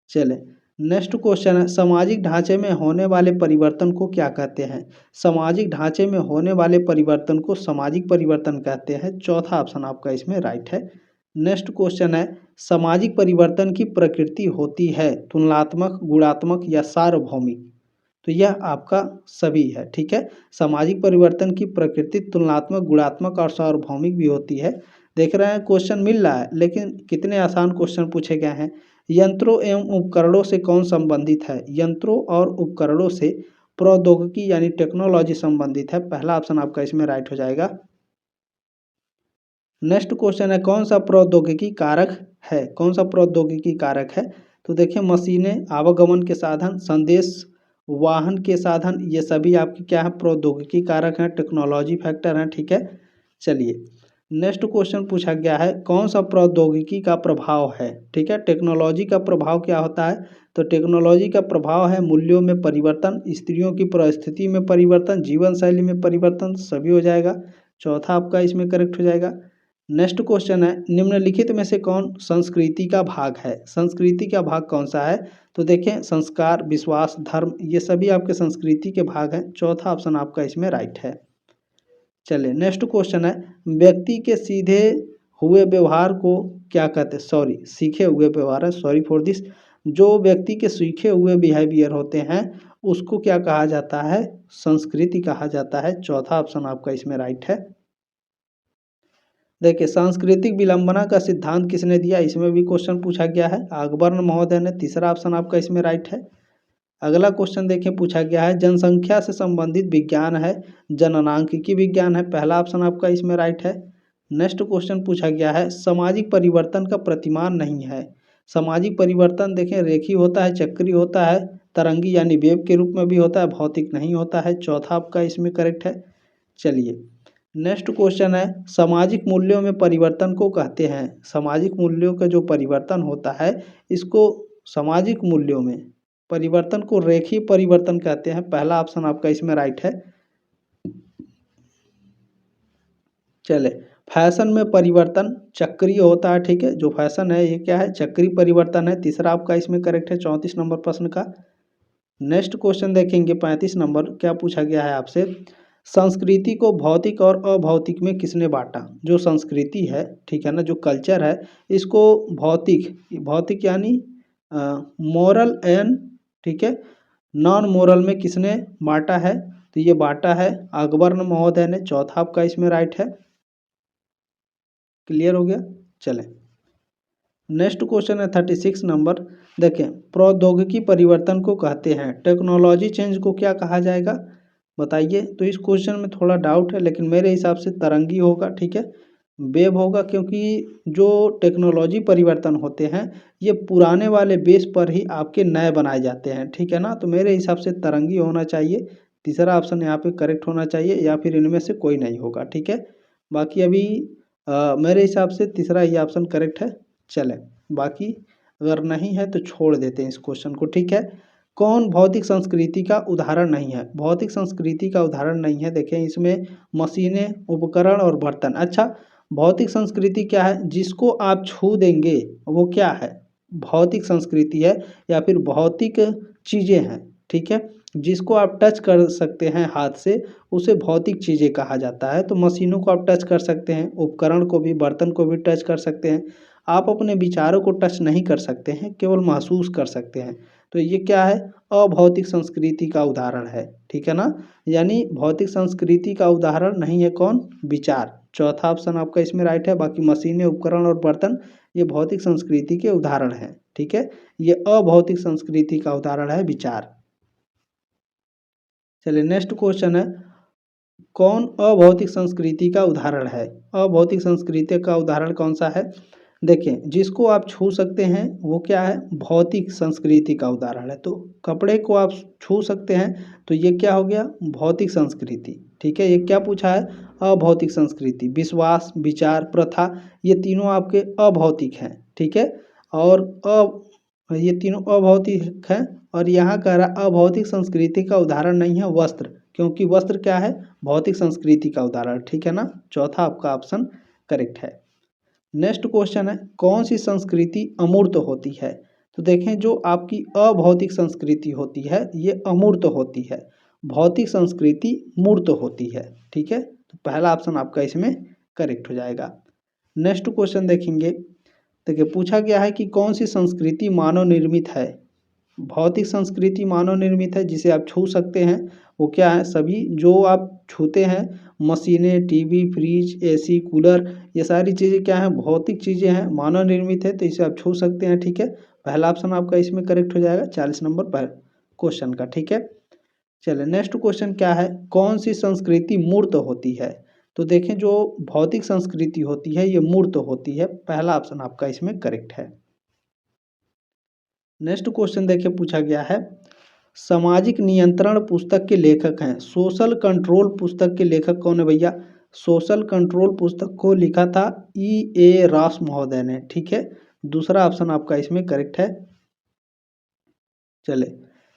चले नेक्स्ट क्वेश्चन है सामाजिक ढांचे में होने वाले परिवर्तन को क्या कहते हैं। सामाजिक ढांचे में होने वाले परिवर्तन को सामाजिक परिवर्तन कहते हैं। चौथा ऑप्शन आपका इसमें राइट है। नेक्स्ट क्वेश्चन है सामाजिक परिवर्तन की प्रकृति होती है तुलनात्मक, गुणात्मक या सार्वभौमिक। तो यह आपका सभी है, ठीक है। सामाजिक परिवर्तन की प्रकृति तुलनात्मक, गुणात्मक और सार्वभौमिक भी होती है। देख रहे हैं क्वेश्चन मिल रहा है, लेकिन कितने आसान क्वेश्चन पूछे गए हैं। यंत्रों एवं उपकरणों से कौन संबंधित है। यंत्रों और उपकरणों से प्रौद्योगिकी यानी टेक्नोलॉजी संबंधित है। पहला ऑप्शन आपका इसमें राइट हो जाएगा। नेक्स्ट क्वेश्चन है कौन सा प्रौद्योगिकी कारक है। कौन सा प्रौद्योगिकी कारक है। तो देखिए मशीनें, आवागमन के साधन, संदेश वाहन के साधन, ये सभी आपके क्या है प्रौद्योगिकी कारक हैं, टेक्नोलॉजी फैक्टर हैं, ठीक है। चलिए नेक्स्ट क्वेश्चन पूछा गया है कौन सा प्रौद्योगिकी का प्रभाव है, ठीक है। टेक्नोलॉजी का प्रभाव क्या होता है। तो टेक्नोलॉजी का प्रभाव है मूल्यों में परिवर्तन, स्त्रियों की परिस्थिति में परिवर्तन, जीवन शैली में परिवर्तन, सभी हो जाएगा। चौथा आपका इसमें करेक्ट हो जाएगा। नेक्स्ट क्वेश्चन है निम्नलिखित में से कौन संस्कृति का भाग है। संस्कृति का भाग कौन सा है। तो देखें संस्कार, विश्वास, धर्म, ये सभी आपके संस्कृति के भाग हैं। चौथा ऑप्शन आपका इसमें राइट है। चलिए नेक्स्ट क्वेश्चन है व्यक्ति के सीधे हुए व्यवहार को क्या कहते हैं। सीखे हुए व्यवहार है, सॉरी फॉर दिस। जो व्यक्ति के सीखे हुए बिहेवियर होते हैं उसको क्या कहा जाता है, संस्कृति कहा जाता है। चौथा ऑप्शन आपका इसमें राइट है। देखिए सांस्कृतिक विलंबना का सिद्धांत किसने दिया, इसमें भी क्वेश्चन पूछा गया है, अकबर्न महोदय ने। तीसरा ऑप्शन आपका इसमें राइट है। अगला क्वेश्चन देखिए पूछा गया है जनसंख्या से संबंधित विज्ञान है, जननांकिकी विज्ञान है। पहला ऑप्शन आपका इसमें राइट है। नेक्स्ट क्वेश्चन पूछा गया है सामाजिक परिवर्तन का प्रतिमान नहीं है। सामाजिक परिवर्तन देखें रेखीय होता है, चक्रीय होता है, तरंगी यानी वेव के रूप में भी होता है, भौतिक नहीं होता है। चौथा आपका इसमें करेक्ट है। चलिए नेक्स्ट क्वेश्चन है सामाजिक मूल्यों में परिवर्तन को कहते हैं। सामाजिक मूल्यों का जो परिवर्तन होता है इसको सामाजिक मूल्यों में परिवर्तन को रेखीय परिवर्तन कहते हैं। पहला ऑप्शन आपका इसमें राइट है। चले फैशन में परिवर्तन चक्रीय होता है, ठीक है। जो फैशन है ये क्या है, चक्रीय परिवर्तन है। तीसरा आपका इसमें करेक्ट है 34 नंबर प्रश्न का। नेक्स्ट क्वेश्चन देखेंगे 35 नंबर, क्या पूछा गया है आपसे संस्कृति को भौतिक और अभौतिक में किसने बांटा। जो संस्कृति है, ठीक है ना, जो कल्चर है इसको भौतिक यानी मोरल एंड, ठीक है, नॉन मोरल में किसने बांटा है। तो ये बांटा है अकबर्न महोदय ने। चौथा आपका इसमें राइट है। क्लियर हो गया। चलें नेक्स्ट क्वेश्चन है 36 नंबर। देखें प्रौद्योगिकी परिवर्तन को कहते हैं, टेक्नोलॉजी चेंज को क्या कहा जाएगा बताइए। तो इस क्वेश्चन में थोड़ा डाउट है, लेकिन मेरे हिसाब से तरंगी होगा, ठीक है, वेव होगा, क्योंकि जो टेक्नोलॉजी परिवर्तन होते हैं ये पुराने वाले बेस पर ही आपके नए बनाए जाते हैं, ठीक है ना। तो मेरे हिसाब से तरंगी होना चाहिए। तीसरा ऑप्शन यहाँ पे करेक्ट होना चाहिए, या फिर इनमें से कोई नहीं होगा, ठीक है। बाकी अभी मेरे हिसाब से तीसरा ही ऑप्शन करेक्ट है। चले बाकी अगर नहीं है तो छोड़ देते हैं इस क्वेश्चन को, ठीक है। कौन भौतिक संस्कृति का उदाहरण नहीं है। भौतिक संस्कृति का उदाहरण नहीं है, देखें इसमें मशीनें, उपकरण और बर्तन। अच्छा भौतिक संस्कृति क्या है, जिसको आप छू देंगे वो क्या है, भौतिक संस्कृति है, या फिर भौतिक चीज़ें हैं, ठीक है। जिसको आप टच कर सकते हैं हाथ से उसे भौतिक चीज़ें कहा जाता है। तो मशीनों को आप टच कर सकते हैं, उपकरण को भी, बर्तन को भी टच कर सकते हैं। आप अपने विचारों को टच नहीं कर सकते हैं, केवल महसूस कर सकते हैं। तो ये क्या है, अभौतिक संस्कृति का उदाहरण है, ठीक है ना। यानी भौतिक संस्कृति का उदाहरण नहीं है कौन, विचार। चौथा ऑप्शन आपका इसमें राइट है। बाकी मशीनें, उपकरण और बर्तन ये भौतिक संस्कृति के उदाहरण हैं, ठीक है। ये अभौतिक संस्कृति का उदाहरण है विचार। चलिए नेक्स्ट क्वेश्चन है कौन अभौतिक संस्कृति का उदाहरण है। अभौतिक संस्कृति का उदाहरण कौन सा है, देखें जिसको आप छू सकते हैं वो क्या है, भौतिक संस्कृति का उदाहरण है। तो कपड़े को आप छू सकते हैं तो ये क्या हो गया, भौतिक संस्कृति, ठीक है। ये क्या पूछा है, अभौतिक संस्कृति। विश्वास, विचार, प्रथा ये तीनों आपके अभौतिक हैं, ठीक है। और ये तीनों अभौतिक हैं। और यहाँ कह रहा अभौतिक संस्कृति का उदाहरण नहीं है वस्त्र, क्योंकि वस्त्र क्या है, भौतिक संस्कृति का उदाहरण, ठीक है ना। चौथा आपका ऑप्शन करेक्ट है। नेक्स्ट क्वेश्चन है कौन सी संस्कृति अमूर्त होती है। तो देखें जो आपकी अभौतिक संस्कृति होती है ये अमूर्त होती है, भौतिक संस्कृति मूर्त होती है। ठीक है, तो पहला ऑप्शन आपका इसमें करेक्ट हो जाएगा। नेक्स्ट क्वेश्चन देखेंगे। देखिए पूछा गया है कि कौन सी संस्कृति मानव निर्मित है। भौतिक संस्कृति मानव निर्मित है जिसे आप छू सकते हैं, वो क्या है, सभी जो आप छूते हैं, मशीनें, टीवी, फ्रिज, एसी, कूलर, ये सारी चीज़ें क्या हैं, भौतिक चीज़ें हैं, मानव निर्मित है, तो इसे आप छू सकते हैं। ठीक है, पहला ऑप्शन आपका इसमें करेक्ट हो जाएगा 40 नंबर पर क्वेश्चन का। ठीक है, चलिए नेक्स्ट क्वेश्चन क्या है, कौन सी संस्कृति मूर्त होती है। तो देखें जो भौतिक संस्कृति होती है ये मूर्त होती है, पहला ऑप्शन आपका इसमें करेक्ट है। नेक्स्ट क्वेश्चन देखिए पूछा गया है, सामाजिक नियंत्रण पुस्तक के लेखक हैं, सोशल कंट्रोल पुस्तक के लेखक कौन है भैया। सोशल कंट्रोल पुस्तक को लिखा था E.A. रॉस महोदय ने। ठीक है, दूसरा ऑप्शन आपका इसमें करेक्ट है। चले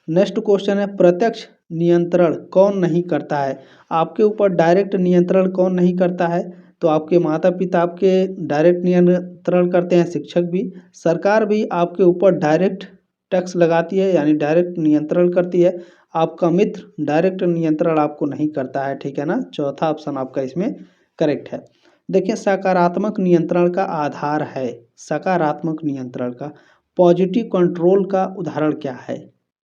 नेक्स्ट क्वेश्चन है, प्रत्यक्ष नियंत्रण कौन नहीं करता है। आपके ऊपर डायरेक्ट नियंत्रण कौन नहीं करता है, तो आपके माता पिता आपके डायरेक्ट नियंत्रण करते हैं, शिक्षक भी, सरकार भी आपके ऊपर डायरेक्ट टैक्स लगाती है यानी डायरेक्ट नियंत्रण करती है, आपका मित्र डायरेक्ट नियंत्रण आपको नहीं करता है। ठीक है ना, चौथा ऑप्शन आपका इसमें करेक्ट है। देखिए सकारात्मक नियंत्रण का आधार है, सकारात्मक नियंत्रण का पॉजिटिव कंट्रोल का उदाहरण क्या है।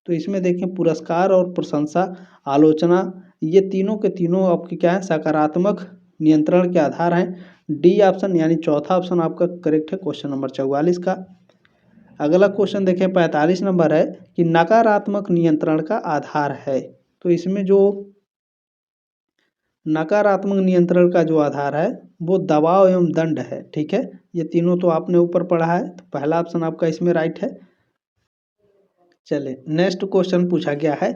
तो इसमें देखें पुरस्कार और प्रशंसा, आलोचना, ये तीनों के तीनों आपके क्या है, सकारात्मक नियंत्रण के आधार हैं। डी ऑप्शन यानी चौथा ऑप्शन आपका करेक्ट है क्वेश्चन नंबर 44 का। अगला क्वेश्चन देखें 45 नंबर है कि नकारात्मक नियंत्रण का आधार है। तो इसमें जो नकारात्मक नियंत्रण का जो आधार है वो दबाव एवं दंड है। ठीक है, ये तीनों तो आपने ऊपर पढ़ा है, तो पहला ऑप्शन आपका इसमें राइट है। चले नेक्स्ट क्वेश्चन पूछा गया है,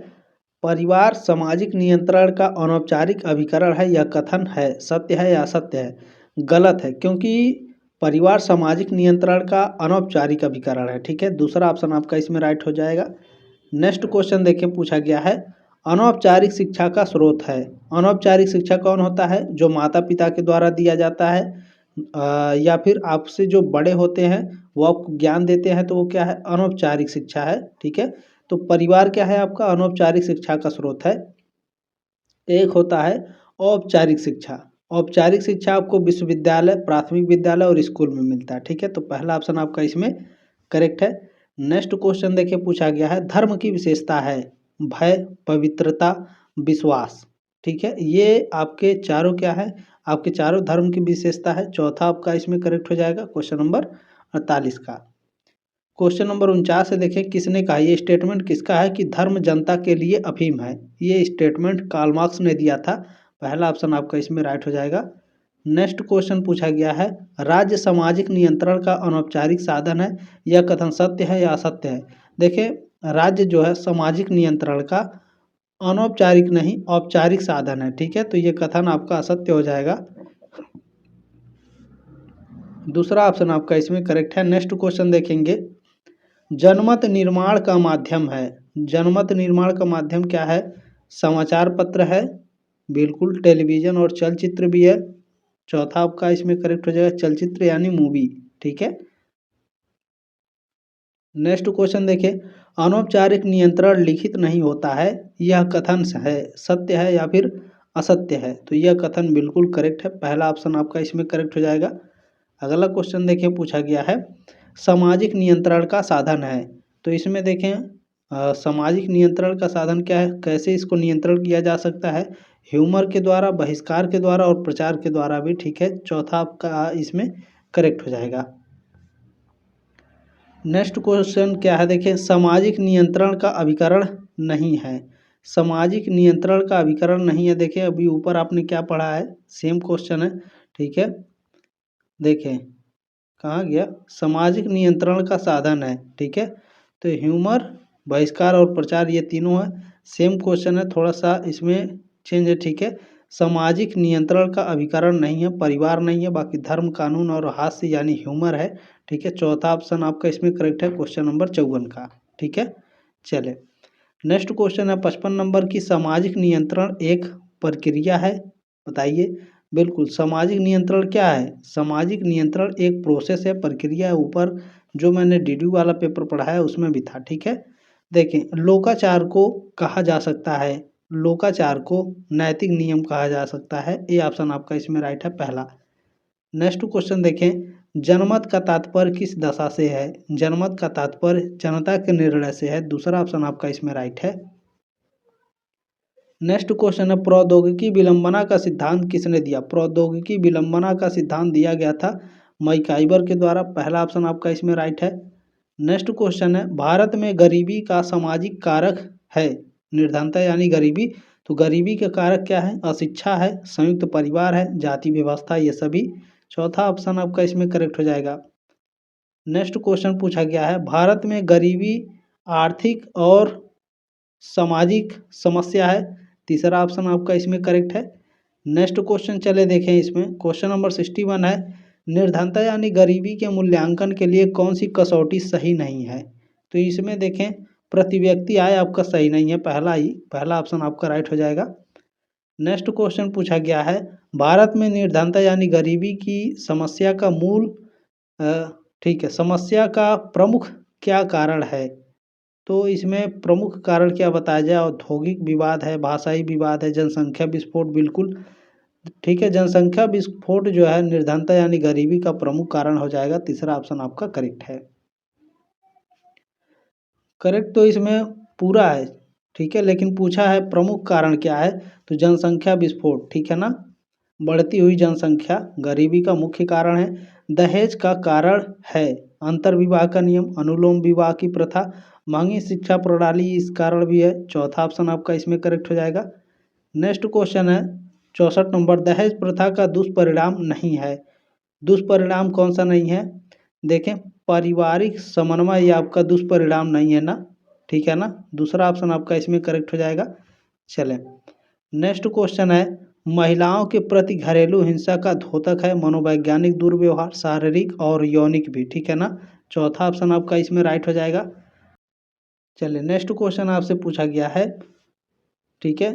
परिवार सामाजिक नियंत्रण का अनौपचारिक अभिकरण है, यह कथन है सत्य है या असत्य है। गलत है, क्योंकि परिवार सामाजिक नियंत्रण का अनौपचारिक अभिकरण है। ठीक है, दूसरा ऑप्शन आपका इसमें राइट हो जाएगा। नेक्स्ट क्वेश्चन देखें पूछा गया है, अनौपचारिक शिक्षा का स्रोत है। अनौपचारिक शिक्षा कौन होता है, जो माता पिता के द्वारा दिया जाता है या फिर आपसे जो बड़े होते हैं वो आपको ज्ञान देते हैं, तो वो क्या है, अनौपचारिक शिक्षा है। ठीक है, तो परिवार क्या है आपका अनौपचारिक शिक्षा का स्रोत है। एक होता है औपचारिक शिक्षा, औपचारिक शिक्षा आपको विश्वविद्यालय, प्राथमिक विद्यालय और स्कूल में मिलता है। ठीक है, तो पहला ऑप्शन आपका इसमें करेक्ट है। नेक्स्ट क्वेश्चन देखिए पूछा गया है, धर्म की विशेषता है भय, पवित्रता, विश्वास। ठीक है, ये आपके चारों क्या है, आपके चारों धर्म की विशेषता है, चौथा आपका इसमें करेक्ट हो जाएगा क्वेश्चन नंबर 48 का। क्वेश्चन नंबर 49 से देखें, किसने कहा, ये स्टेटमेंट किसका है कि धर्म जनता के लिए अफीम है। ये स्टेटमेंट कार्ल मार्क्स ने दिया था, पहला ऑप्शन आपका इसमें राइट हो जाएगा। नेक्स्ट क्वेश्चन पूछा गया है, राज्य सामाजिक नियंत्रण का अनौपचारिक साधन है, यह कथन सत्य है या असत्य है। देखिए राज्य जो है सामाजिक नियंत्रण का अनौपचारिक नहीं औपचारिक साधन है। ठीक है, तो ये कथन आपका असत्य हो जाएगा, दूसरा ऑप्शन आपका इसमें करेक्ट है। नेक्स्ट क्वेश्चन देखेंगे, जनमत निर्माण का माध्यम है। जनमत निर्माण का माध्यम क्या है, समाचार पत्र है, बिल्कुल, टेलीविज़न और चलचित्र भी है, चौथा आपका इसमें करेक्ट हो जाएगा चलचित्र यानी मूवी। ठीक है, नेक्स्ट क्वेश्चन देखिए, अनौपचारिक नियंत्रण लिखित नहीं होता है, यह कथन है सत्य है या फिर असत्य है। तो यह कथन बिल्कुल करेक्ट है, पहला ऑप्शन आपका इसमें करेक्ट हो जाएगा। अगला क्वेश्चन देखिए पूछा गया है, सामाजिक नियंत्रण का साधन है। तो इसमें देखें सामाजिक नियंत्रण का साधन क्या है, कैसे इसको नियंत्रण किया जा सकता है, ह्यूमर के द्वारा, बहिष्कार के द्वारा और प्रचार के द्वारा भी। ठीक है, चौथा आपका इसमें करेक्ट हो जाएगा। नेक्स्ट क्वेश्चन क्या है, देखिए सामाजिक नियंत्रण का अभिकरण नहीं है। सामाजिक नियंत्रण का अभिकरण नहीं है, देखिए अभी ऊपर आपने क्या पढ़ा है, सेम क्वेश्चन है। ठीक है, देखें कहाँ गया, सामाजिक नियंत्रण का साधन है। ठीक है, तो ह्यूमर, बहिष्कार और प्रचार ये तीनों है, सेम क्वेश्चन है, थोड़ा सा इसमें चेंज है। ठीक है, सामाजिक नियंत्रण का अभिकरण नहीं है, परिवार नहीं है, बाकी धर्म, कानून और हास्य यानी ह्यूमर है। ठीक है, चौथा ऑप्शन आपका इसमें करेक्ट है क्वेश्चन नंबर 54 का। ठीक है, चले नेक्स्ट क्वेश्चन है 55 नंबर की, सामाजिक नियंत्रण एक प्रक्रिया है, बताइए। बिल्कुल, सामाजिक नियंत्रण क्या है, सामाजिक नियंत्रण एक प्रोसेस है, प्रक्रिया है, ऊपर जो मैंने डीडीयू वाला पेपर पढ़ाया उसमें भी था। ठीक है, देखें लोकाचार को कहा जा सकता है, लोकाचार को नैतिक नियम कहा जा सकता है। ए ऑप्शन आपका इसमें राइट है पहला। नेक्स्ट क्वेश्चन देखें, जनमत का तात्पर्य किस दशा से है? जनमत का तात्पर्य जनता के निर्णय से है। दूसरा ऑप्शन आपका इसमें राइट है। नेक्स्ट क्वेश्चन है, प्रौद्योगिकी विलंबना का सिद्धांत किसने दिया? प्रौद्योगिकी विलंबना का सिद्धांत दिया गया था मैकाइबर के द्वारा। पहला ऑप्शन आपका इसमें राइट है। नेक्स्ट क्वेश्चन है, भारत में गरीबी का सामाजिक कारक है? निर्धनता यानी गरीबी, तो गरीबी का कारक क्या है? अशिक्षा है, संयुक्त परिवार है, जाति व्यवस्था, ये सभी। चौथा ऑप्शन आपका इसमें करेक्ट हो जाएगा। नेक्स्ट क्वेश्चन पूछा गया है, भारत में गरीबी आर्थिक और सामाजिक समस्या है। तीसरा ऑप्शन आपका इसमें करेक्ट है। नेक्स्ट क्वेश्चन चले देखें, इसमें क्वेश्चन नंबर 61 है, निर्धनता यानी गरीबी के मूल्यांकन के लिए कौन सी कसौटी सही नहीं है? तो इसमें देखें प्रति व्यक्ति आय आपका सही नहीं है, पहला ऑप्शन आपका राइट हो जाएगा। नेक्स्ट क्वेश्चन पूछा गया है, भारत में निर्धनता यानी गरीबी की समस्या का मूल ठीक है, समस्या का प्रमुख क्या कारण है? तो इसमें प्रमुख कारण क्या बताया जाए? औद्योगिक विवाद है, भाषाई विवाद है, जनसंख्या विस्फोट। बिल्कुल ठीक है, जनसंख्या विस्फोट जो है निर्धनता यानी गरीबी का प्रमुख कारण हो जाएगा। तीसरा ऑप्शन आपका करेक्ट है। करेक्ट तो इसमें पूरा है, ठीक है, लेकिन पूछा है प्रमुख कारण क्या है, तो जनसंख्या विस्फोट, ठीक है ना। बढ़ती हुई जनसंख्या गरीबी का मुख्य कारण है। दहेज का कारण है अंतर्विवाह का नियम, अनुलोम विवाह की प्रथा, महंगी शिक्षा प्रणाली इस कारण भी है। चौथा ऑप्शन आपका इसमें करेक्ट हो जाएगा। नेक्स्ट क्वेश्चन है 64 नंबर, दहेज प्रथा का दुष्परिणाम नहीं है। दुष्परिणाम कौन सा नहीं है? देखें पारिवारिक समन्वय ये आपका दुष्परिणाम नहीं है ना, ठीक है ना। दूसरा ऑप्शन आपका इसमें करेक्ट हो जाएगा। चलें नेक्स्ट क्वेश्चन है, महिलाओं के प्रति घरेलू हिंसा का द्योतक है मनोवैज्ञानिक दुर्व्यवहार, शारीरिक और यौनिक भी, ठीक है ना। चौथा ऑप्शन आपका इसमें राइट हो जाएगा। चलिए नेक्स्ट क्वेश्चन आपसे पूछा गया है, ठीक है,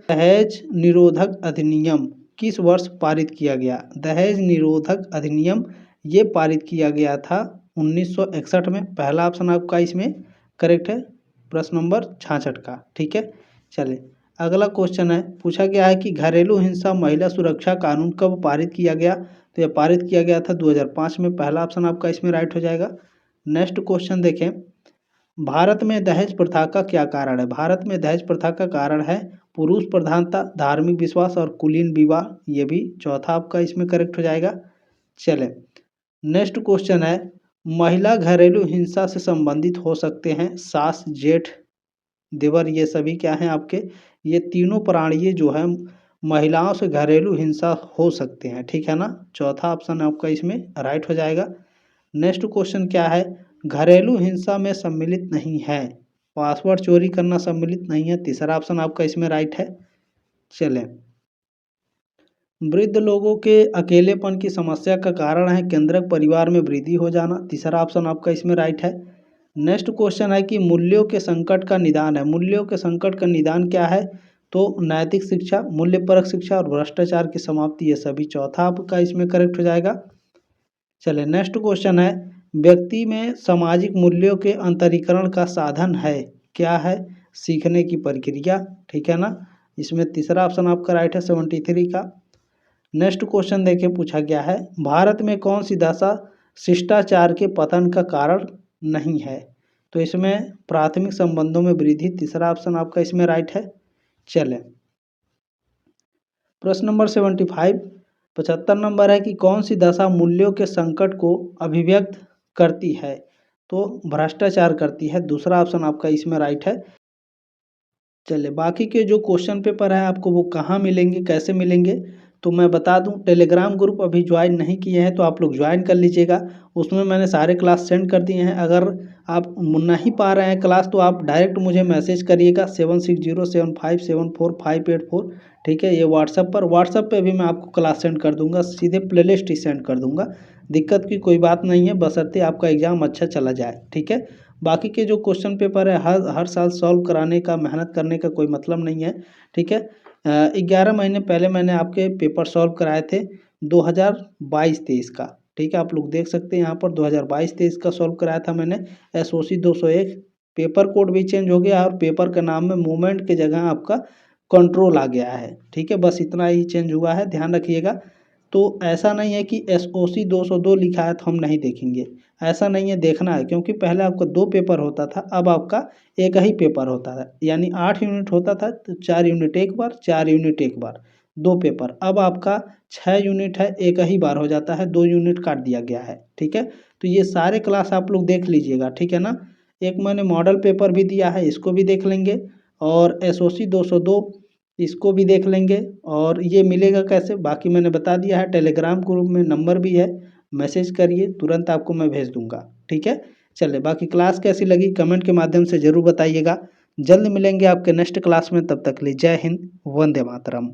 दहेज निरोधक अधिनियम किस वर्ष पारित किया गया? दहेज निरोधक अधिनियम ये पारित किया गया था 1961 में। पहला ऑप्शन आपका इसमें करेक्ट है, प्रश्न नंबर 66 का, ठीक है। चलिए अगला क्वेश्चन है, पूछा गया है कि घरेलू हिंसा महिला सुरक्षा कानून कब पारित किया गया? तो यह पारित किया गया था 2005 में। पहला ऑप्शन आपका इसमें राइट हो जाएगा। नेक्स्ट क्वेश्चन देखें, भारत में दहेज प्रथा का क्या कारण है? भारत में दहेज प्रथा का कारण है पुरुष प्रधानता, धार्मिक विश्वास और कुलीन विवाह, ये भी। चौथा आपका इसमें करेक्ट हो जाएगा। चले नेक्स्ट क्वेश्चन है, महिला घरेलू हिंसा से संबंधित हो सकते हैं सास, जेठ, देवर, ये सभी क्या हैं आपके? ये तीनों प्राणी जो है महिलाओं से घरेलू हिंसा हो सकते हैं, ठीक है ना। चौथा ऑप्शन आपका इसमें राइट हो जाएगा। नेक्स्ट क्वेश्चन क्या है, घरेलू हिंसा में सम्मिलित नहीं है, पासवर्ड चोरी करना सम्मिलित नहीं है। तीसरा ऑप्शन आपका इसमें राइट है। चलें वृद्ध लोगों के अकेलेपन की समस्या का कारण है केंद्रक परिवार में वृद्धि हो जाना। तीसरा ऑप्शन आपका इसमें राइट है। नेक्स्ट क्वेश्चन है कि मूल्यों के संकट का निदान है। मूल्यों के संकट का निदान क्या है? तो नैतिक शिक्षा, मूल्यपरक शिक्षा और भ्रष्टाचार की समाप्ति, ये सभी। चौथा आपका इसमें करेक्ट हो जाएगा। चलिए नेक्स्ट क्वेश्चन है, व्यक्ति में सामाजिक मूल्यों के अंतरीकरण का साधन है, क्या है? सीखने की प्रक्रिया, ठीक है ना। इसमें तीसरा ऑप्शन आपका राइट है 73 का। नेक्स्ट क्वेश्चन देखिए, पूछा गया है भारत में कौन सी दशा शिष्टाचार के पतन का कारण नहीं है? तो इसमें प्राथमिक संबंधों में वृद्धि। तीसरा ऑप्शन आपका इसमें राइट है। चलें प्रश्न नंबर 75 नंबर है कि कौन सी दशा मूल्यों के संकट को अभिव्यक्त करती है? तो भ्रष्टाचार करती है। दूसरा ऑप्शन आपका इसमें राइट है। चलिए बाकी के जो क्वेश्चन पेपर है आपको वो कहाँ मिलेंगे, कैसे मिलेंगे, तो मैं बता दूं, टेलीग्राम ग्रुप अभी ज्वाइन नहीं किए हैं तो आप लोग ज्वाइन कर लीजिएगा। उसमें मैंने सारे क्लास सेंड कर दिए हैं। अगर आप नहीं पा रहे हैं क्लास तो आप डायरेक्ट मुझे मैसेज करिएगा 7607574584, ठीक है। ये व्हाट्सएप पे भी मैं आपको क्लास सेंड कर दूंगा, सीधे प्लेलिस्ट ही सेंड कर दूंगा। दिक्कत की कोई बात नहीं है, बशर्ते आपका एग्ज़ाम अच्छा चला जाए, ठीक है। बाकी के जो क्वेश्चन पेपर है हर साल सॉल्व कराने का, मेहनत करने का कोई मतलब नहीं है, ठीक है। 11 महीने पहले मैंने आपके पेपर सॉल्व कराए थे 2022-23 का, ठीक है, आप लोग देख सकते हैं यहाँ पर 2022-23 का सॉल्व कराया था मैंने। SOC 201 पेपर कोड भी चेंज हो गया और पेपर का नाम में मूवमेंट की जगह आपका कंट्रोल आ गया है। ठीक है, बस इतना ही चेंज हुआ है, ध्यान रखिएगा। तो ऐसा नहीं है कि SOC 202 लिखा है तो हम नहीं देखेंगे, ऐसा नहीं है, देखना है। क्योंकि पहले आपका 2 पेपर होता था, अब आपका एक ही पेपर होता है। यानी 8 यूनिट होता था तो 4 यूनिट एक बार, 4 यूनिट एक बार, 2 पेपर। अब आपका 6 यूनिट है, एक ही बार हो जाता है, 2 यूनिट काट दिया गया है। ठीक है, तो ये सारे क्लास आप लोग देख लीजिएगा, ठीक है ना। एक मैंने मॉडल पेपर भी दिया है, इसको भी देख लेंगे, और SOC 202 इसको भी देख लेंगे। और ये मिलेगा कैसे, बाकी मैंने बता दिया है। टेलीग्राम ग्रुप में नंबर भी है, मैसेज करिए, तुरंत आपको मैं भेज दूंगा। ठीक है, चलिए, बाकी क्लास कैसी लगी कमेंट के माध्यम से ज़रूर बताइएगा। जल्द मिलेंगे आपके नेक्स्ट क्लास में, तब तक के लिए जय हिंद, वंदे मातरम।